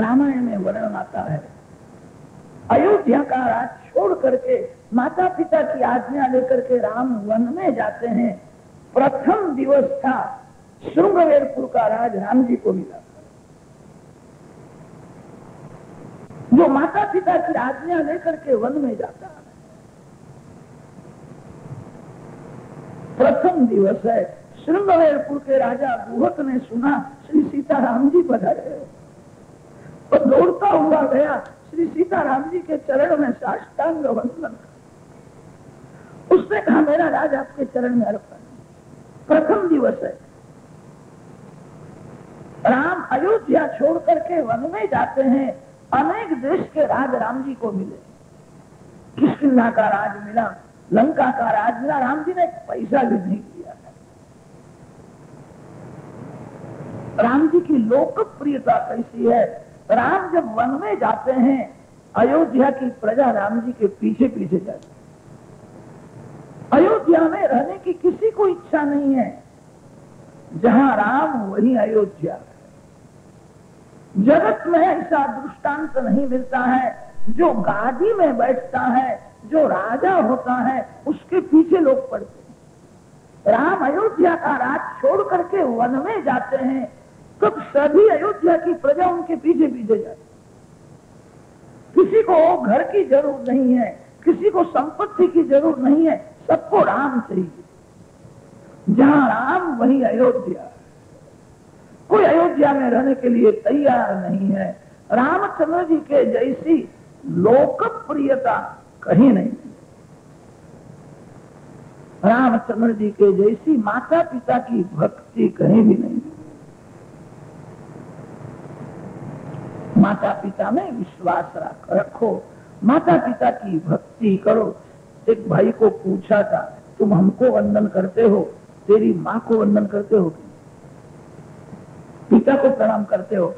रामायण में वर्णन आता है, अयोध्या का राज छोड़ करके माता पिता की आज्ञा लेकर के राम वन में जाते हैं। प्रथम दिवस था, श्रृंगवेरपुर का राज राम जी को मिला। जो माता पिता की आज्ञा लेकर के वन में जाता है, प्रथम दिवस है, श्रृंगवेरपुर के राजा गुहक ने सुना श्री सीताराम जी पधारे, तो दौड़ता हुआ गया, श्री सीताराम जी के चरण में साष्टांग वंदन। उसने कहा मेरा राज आपके चरण में अर्पण। प्रथम दिवस है, राम अयोध्या छोड़ करके वन में जाते हैं। अनेक देश के राज राम जी को मिले, किष्किंधा का राज मिला, लंका का राज मिला, राम जी ने एक पैसा भी नहीं दिया है। राम जी की लोकप्रियता कैसी है, राम जब वन में जाते हैं अयोध्या की प्रजा राम जी के पीछे पीछे जाती है। अयोध्या में रहने की किसी को इच्छा नहीं है, जहां राम वहीं अयोध्या है। जगत में ऐसा दृष्टांत नहीं मिलता है, जो गादी में बैठता है, जो राजा होता है, उसके पीछे लोग पड़ते हैं। राम अयोध्या का राज छोड़ करके वन में जाते हैं, तब सभी अयोध्या की प्रजा उनके पीछे पीछे जाती है। किसी को घर की जरूरत नहीं है, किसी को संपत्ति की जरूरत नहीं है, सबको राम चाहिए। जहां राम वहीं अयोध्या। कोई अयोध्या में रहने के लिए तैयार नहीं है। रामचंद्र जी के जैसी लोकप्रियता कहीं नहीं, रामचंद्र जी के जैसी माता पिता की भक्ति कहीं भी नहीं। माता पिता में विश्वास रखो, माता पिता की भक्ति करो। एक भाई को पूछा था, तुम हमको वंदन करते हो, तेरी माँ को वंदन करते हो, पिता को प्रणाम करते हो?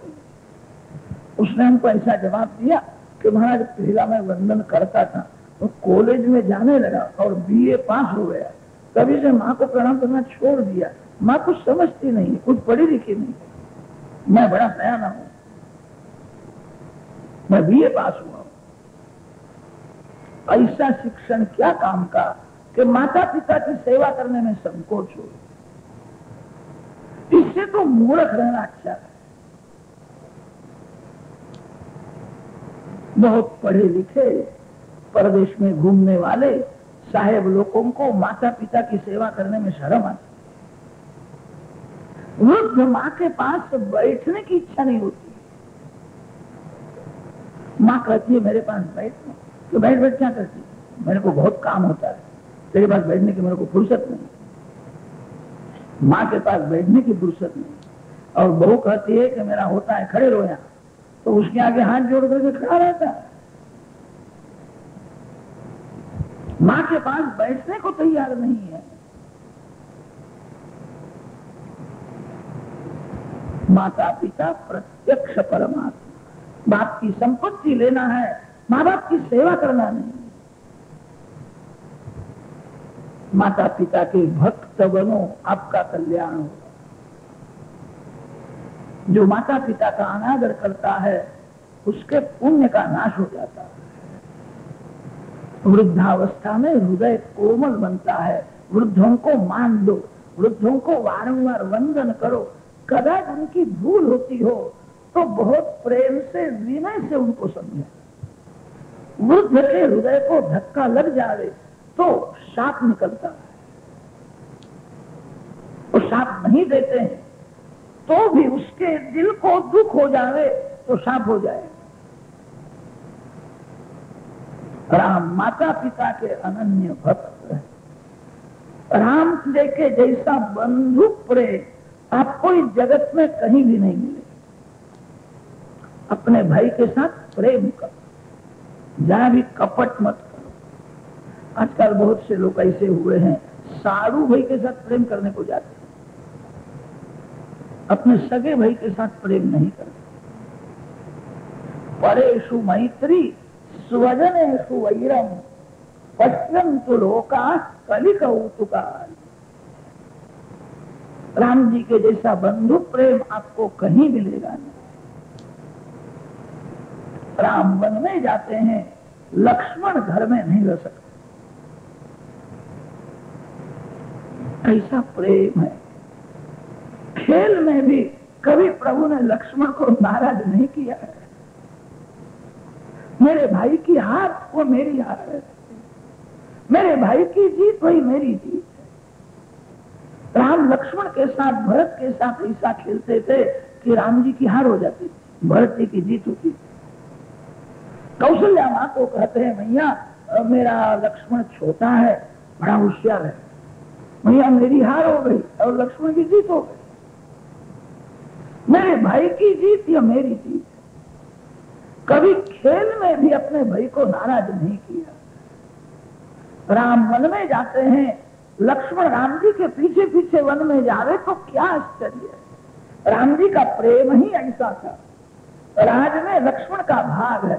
उसने हमको ऐसा जवाब दिया कि महाराज पहला मैं वंदन करता था, तो कॉलेज में जाने लगा और बीए पास हो गया, तभी से माँ को प्रणाम करना छोड़ दिया। माँ कुछ समझती नहीं, कुछ पढ़ी लिखी नहीं, मैं बड़ा सयाना हूं, मैं बीए पास हुआ हूं। ऐसा शिक्षण क्या काम का कि माता पिता की सेवा करने में संकोच हो। इससे तो मूर्ख रहना अच्छा है। बहुत पढ़े लिखे परदेश में घूमने वाले साहेब लोगों को माता पिता की सेवा करने में शर्म आती। वृद्ध माँ के पास बैठने की इच्छा नहीं होती। माँ कहती है मेरे पास बैठ, तो बैठ बैठ क्या करती, मेरे को बहुत काम होता है, तेरे पास बैठने की मेरे को फुर्सत नहीं। माँ के पास बैठने की फुर्सत नहीं। और बहू कहती है कि मेरा होता है खड़े रहो यहाँ, तो उसके आगे हाथ जोड़ करके खड़ा रहता है। माँ के पास बैठने को तैयार नहीं है। माता पिता प्रत्यक्ष परमात्मा। बाप की संपत्ति लेना है, माँ बाप की सेवा करना नहीं। माता पिता के भक्त बनो, आपका कल्याण हो। जो माता पिता का अनादर करता है उसके पुण्य का नाश हो जाता है। वृद्धावस्था में हृदय कोमल बनता है। वृद्धों को मान दो, वृद्धों को वारंवार वंदन करो। कदाच उनकी भूल होती हो तो बहुत प्रेम से विनय से उनको समझे। वृद्ध के हृदय को धक्का लग जाए तो शाप निकलता है। तो शाप नहीं देते हैं तो भी उसके दिल को दुख हो जाए तो शाप हो जाए। राम माता पिता के अनन्य भक्त है। राम के जैसा बंधु प्रेम आपको इस जगत में कहीं भी नहीं मिले। अपने भाई के साथ प्रेम करो, जहां भी कपट मत करो। आजकल बहुत से लोग ऐसे हुए हैं, साधु भाई के साथ प्रेम करने को जाते हैं, अपने सगे भाई के साथ प्रेम नहीं करते। परेषु मैत्री स्वजनेषु वैरम पश्यन्तु लोका कलिकौतुकान्। राम जी के जैसा बंधु प्रेम आपको कहीं मिलेगा नहीं। राम वन में जाते हैं, लक्ष्मण घर में नहीं रह सकते। ऐसा प्रेम है। खेल में भी कभी प्रभु ने लक्ष्मण को नाराज नहीं किया है। मेरे भाई की हार वो मेरी हार है, मेरे भाई की जीत वही मेरी जीत राम लक्ष्मण के साथ, भरत के साथ ऐसा खेलते थे कि राम जी की हार हो जाती थी, भरत जी की जीत होती थी। कौशल्या माँ को कहते हैं, मैया मेरा लक्ष्मण छोटा है, बड़ा होशियार है, मैया मेरी हार हो गई और लक्ष्मण की जीत हो गई। मेरे भाई की जीत या मेरी जीत? कभी खेल में भी अपने भाई को नाराज नहीं किया। राम वन में जाते हैं, लक्ष्मण राम जी के पीछे पीछे वन में जावे तो क्या आश्चर्य है। राम जी का प्रेम ही ऐसा था। राज में लक्ष्मण का भाग है।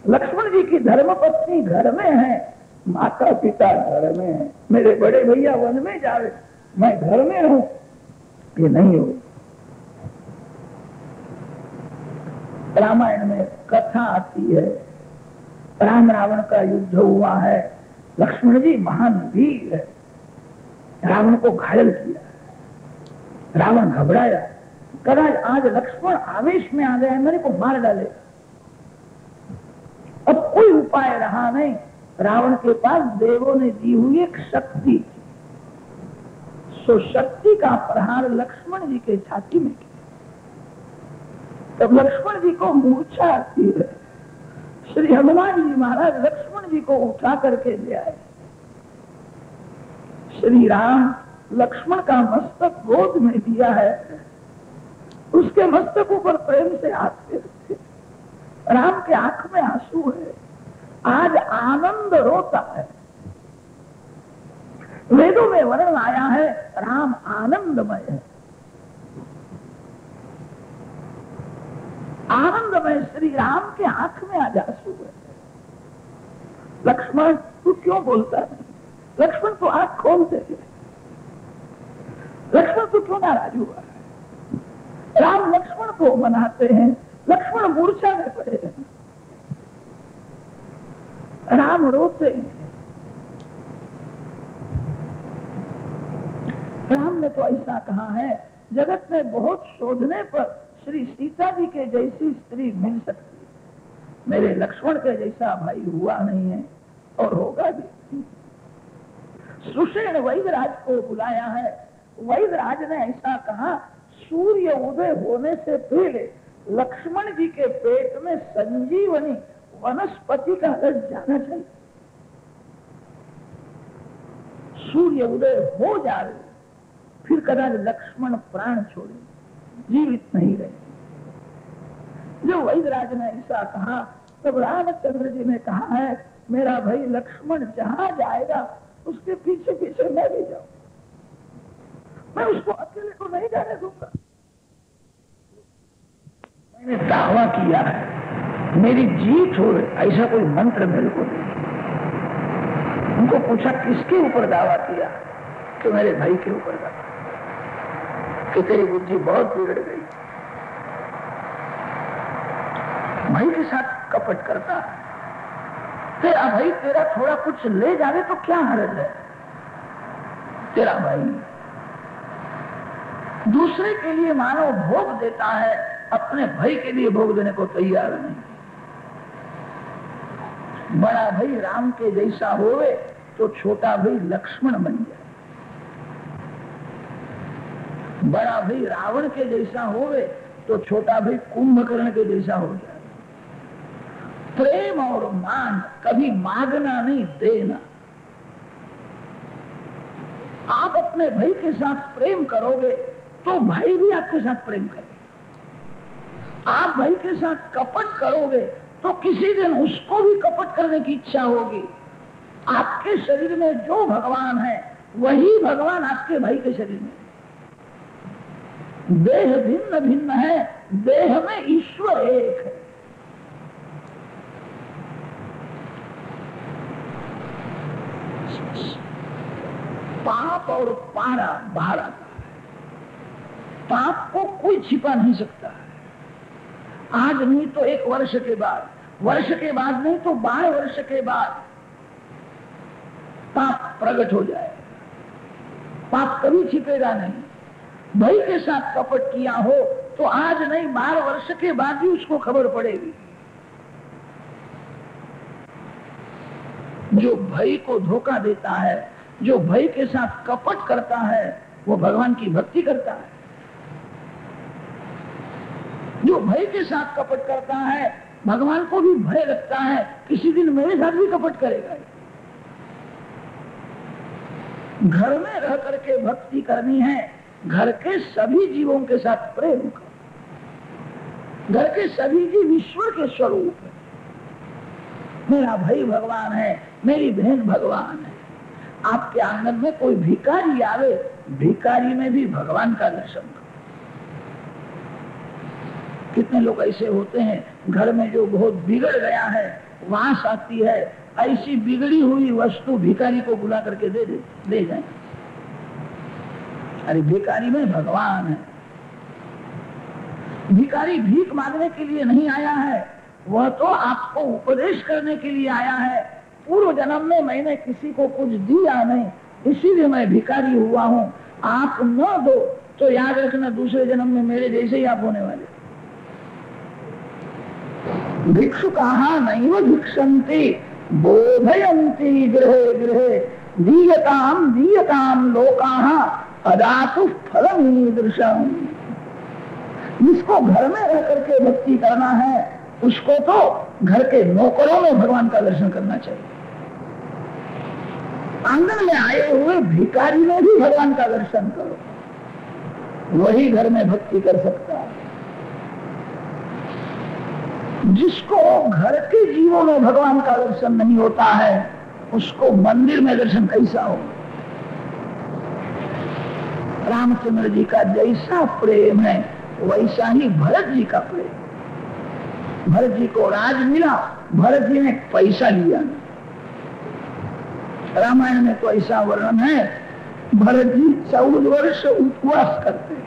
लक्ष्मण जी की धर्मपत्नी घर में है, माता पिता घर में है। मेरे बड़े भैया वन में जावे, मैं घर में हूं, ये नहीं हो। रामायण में कथा आती है, राम रावण का युद्ध हुआ है, लक्ष्मण जी महान वीर है, रावण को घायल किया, रावण घबराया, कहा आज लक्ष्मण आवेश में आ गया, मेरे को मार डाले। अब कोई उपाय रहा नहीं, रावण के पास देवों ने दी हुई एक शक्ति, सो शक्ति का प्रहार लक्ष्मण जी के छाती में किया। तब लक्ष्मण जी को मूर्छा आती है। श्री हनुमान जी महाराज लक्ष्मण जी को उठा करके ले आए। श्री राम लक्ष्मण का मस्तक गोद में दिया है, उसके मस्तक ऊपर प्रेम से हाथ फेरते। राम के आंख में आंसू है, आज आनंद रोता है। वेदों में वर्णन आया है, राम आनंदमय है। आनंदमय श्री राम के आंख में आज आंसू है। लक्ष्मण तू क्यों बोलता नहीं? लक्ष्मण तो आंख खोलते थे। लक्ष्मण तो क्यों नाराज हुआ है? राम लक्ष्मण को मनाते हैं, लक्ष्मण मूर्छा में पड़े हैं, राम रोते हैं। राम ने तो ऐसा कहा है, जगत में बहुत शोधने पर श्री सीता जी के जैसी स्त्री मिल सकती है, मेरे लक्ष्मण के जैसा भाई हुआ नहीं है और होगा भी। सुषेण वैदराज को बुलाया है, वैदराज ने ऐसा कहा, सूर्य उदय होने से पहले लक्ष्मण जी के पेट में संजीवनी वनस्पति का रस जाना चाहिए। सूर्य उदय हो जाए फिर कदाच लक्ष्मण प्राण छोड़े, जीवित नहीं रहे। जो वैदराज ने ऐसा कहा, तब रामचंद्र जी ने कहा है, मेरा भाई लक्ष्मण जहां जाएगा उसके पीछे पीछे मैं भी जाऊं, मैं उसको अकेले को नहीं जाने दूंगा। मैंने दावा किया है मेरी जीत हो, ऐसा कोई मंत्र मेरे को नहीं। उनको पूछा किसके ऊपर दावा किया, तो मेरे भाई के ऊपर दावा कि तेरी बुद्धि बहुत बिगड़ गई, भाई के साथ कपट करता है, तेरा भाई तेरा थोड़ा कुछ ले जावे तो क्या हर्ज है। तेरा भाई दूसरे के लिए मानो भोग देता है, अपने भाई के लिए भोग देने को तैयार नहीं। बड़ा भाई राम के जैसा होवे तो छोटा भाई लक्ष्मण बन जाए, बड़ा भाई रावण के जैसा होवे तो छोटा भाई कुंभकर्ण के जैसा हो जाए। प्रेम और मान कभी मांगना नहीं, देना। आप अपने भाई के साथ प्रेम करोगे तो भाई भी आपके साथ प्रेम करेगा। आप भाई के साथ कपट करोगे तो किसी दिन उसको भी कपट करने की इच्छा होगी। आपके शरीर में जो भगवान है वही भगवान आपके भाई के शरीर में। देह भिन्न भिन्न है, देह में ईश्वर एक है। पाप और पारा बाहर आता है, पाप को कोई छिपा नहीं सकता है। आज नहीं तो 1 वर्ष के बाद, वर्ष के बाद नहीं तो 12 वर्ष के बाद पाप प्रकट हो जाए। पाप कभी छिपेगा नहीं। भाई के साथ कपट किया हो तो आज नहीं 12 वर्ष के बाद भी उसको खबर पड़ेगी। जो भाई को धोखा देता है जो भय के साथ कपट करता है वो भगवान की भक्ति करता है। जो भय के साथ कपट करता है भगवान को भी भय लगता है किसी दिन मेरे साथ भी कपट करेगा। घर में रह करके भक्ति करनी है, घर के सभी जीवों के साथ प्रेम कर। घर के सभी जीव ईश्वर के स्वरूप है। मेरा भाई भगवान है, मेरी बहन भगवान है। आपके आंगन में कोई भिखारी आवे, भिखारी में भी भगवान का दर्शन करो। कितने लोग ऐसे होते हैं घर में जो बहुत बिगड़ गया है, वास आती है, ऐसी बिगड़ी हुई वस्तु भिखारी को बुला करके दे जाए। अरे भिखारी में भगवान है। भिखारी भीख मांगने के लिए नहीं आया है, वह तो आपको उपदेश करने के लिए आया है। पूर्व जन्म में मैंने किसी को कुछ दिया नहीं, इसीलिए मैं भिखारी हुआ हूँ। आप न दो तो याद रखना दूसरे जन्म में मेरे जैसे ही आप होने वाले। भिक्षुकाः नैव भिक्षन्ति बोधयन्ति गृहे गृहे दीयताम दीयताम लोकाः अदातु फलमीदृशम्। जिसको घर में रह करके भक्ति करना है उसको तो घर के नौकरों में भगवान का दर्शन करना चाहिए। आंगन में आए हुए भिखारी में भी भगवान का दर्शन करो, वही घर में भक्ति कर सकता है। जिसको घर के जीवों में भगवान का दर्शन नहीं होता है उसको मंदिर में दर्शन कैसा हो। रामचंद्र जी का जैसा प्रेम है वैसा ही भरत जी का प्रेम। भरत जी को राज मिला, भरत जी ने पैसा लिया। रामायण में तो ऐसा वर्णन है, भरत जी 14 वर्ष उपवास करते हैं।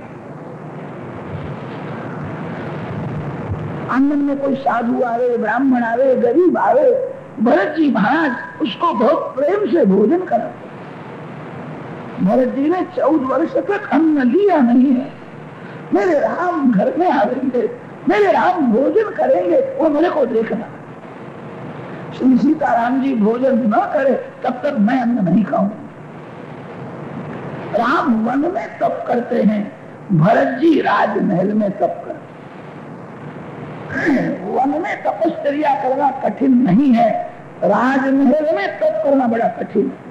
आंगन में कोई साधु आवे, ब्राह्मण आवे, गरीब आवे, भरत जी महाराज उसको बहुत प्रेम से भोजन कराते। भरत जी ने 14 वर्ष तक अन्न लिया नहीं है। मेरे राम घर में आवेंगे, मेरे राम भोजन करेंगे, वो मेरे को देखना। श्री सीताराम जी भोजन न करे तब तक मैं अन्न नहीं खाऊंगा। राम वन में तप करते हैं, भरत जी राजमहल में तप करते। वन में तपस्या करना कठिन नहीं है, राजमहल में तप करना बड़ा कठिन है।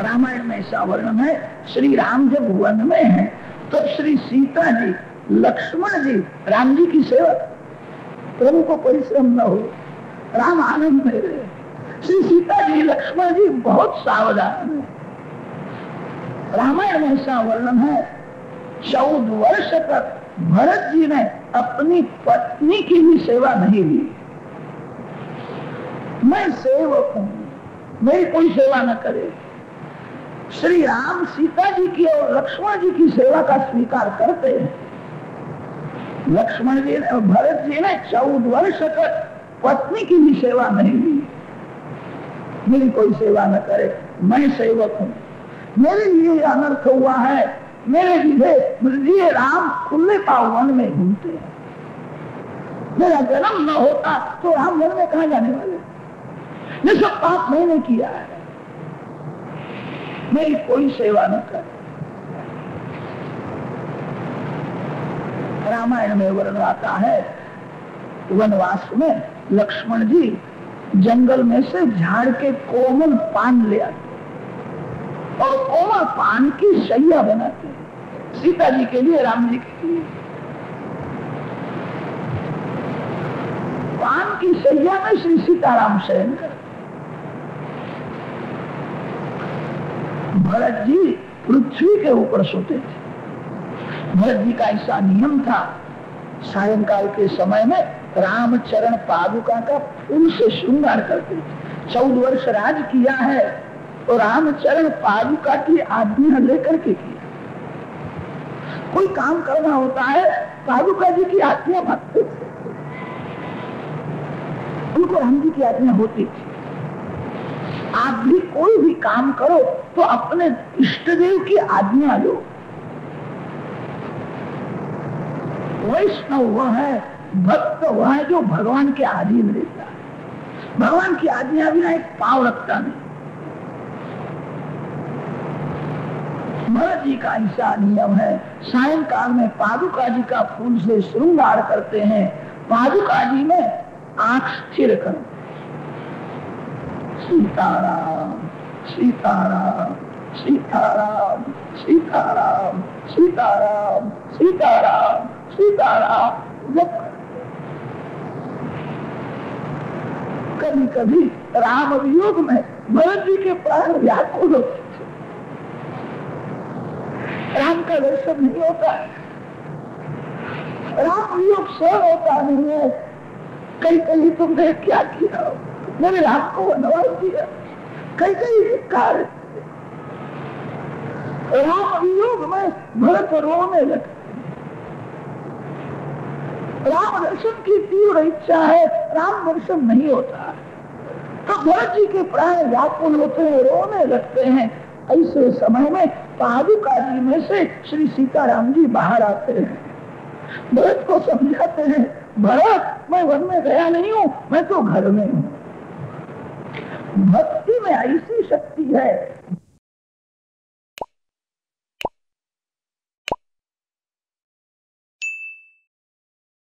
रामायण में ऐसा वर्णन है, श्री राम जब वन में है तो श्री सीता जी, लक्ष्मण जी राम जी की सेवा, प्रभु को परिश्रम न हो, राम आनंद में रहे। श्री सीता जी, लक्ष्मण जी बहुत सावधान है। रामायण में ऐसा वर्णन है, 14 वर्ष तक भरत जी ने अपनी पत्नी की भी सेवा नहीं ली। मैं सेवक हूं, मेरी कोई सेवा न करे। श्री राम सीता जी की और लक्ष्मण जी की सेवा का स्वीकार करते हैं। लक्ष्मण जी ने, भरत जी ने 14 वर्ष तक पत्नी की भी सेवा नहीं ली। मेरी कोई सेवा न करे, मैं सेवक हूं, मेरे लिए अनर्थ हुआ है, मेरे लिए राम खुले पाव वन में घूमते हैं। मेरा जन्म न होता तो राम वन में कहां जाने वाले। ये सब पाप मैंने किया है, मेरी कोई सेवा न करे। रामायण में वर्णन आता है, वनवास में लक्ष्मण जी जंगल में से झाड़ के कोमल पान ले आते और कोमल पान की शैया बनाते हैं सीता जी के लिए, राम जी के लिए। पान की शैया में श्री सीताराम शयन करते। भरत जी पृथ्वी के ऊपर सोते थे। भरत जी का ऐसा नियम था, सायंकाल के समय में रामचरण पादुका का फूल से श्रृंगार करते थे। 14 वर्ष राज किया है तो रामचरण पादुका की आज्ञा लेकर के किया। कोई काम करना होता है पादुका जी की आज्ञा मांगते थे, उनको राम जी की आज्ञा होती थी। आप भी कोई भी काम करो तो अपने इष्ट देव की आज्ञा लो। वैष्णव वह है, भक्त वह है जो भगवान के अधीन रहता है। भगवान की आज्ञा बिना एक पांव रखता नहीं। भरत जी का ऐसा नियम है, सायंकाल में पादुका जी का फूल से श्रृंगार करते हैं। पादुका जी में आंख स्थिर करो, सीताराम सीताराम सीताराम सीताराम सीताराम सीताराम सीताराम। जब कभी कभी राम वियोग में भरत जी के प्राण व्याकुल होते, राम का दर्शन नहीं होता, राम वियोग सहन होता नहीं है। कहीं तुमने क्या किया, मेरे राम को वनवास दिया, कहीं कार्य। राम वियोग में भरत रोने लगते। राम दर्शन की तीव्र इच्छा है, राम दर्शन नहीं होता, तो भरत जी के प्राण व्याकुल होते हैं, रोने लगते हैं। ऐसे समय में पादुका जी में से श्री सीताराम जी बाहर आते हैं, भरत को समझाते हैं, भरत मैं वन में गया नहीं हूँ, मैं तो घर में हूँ। भक्ति में ऐसी शक्ति है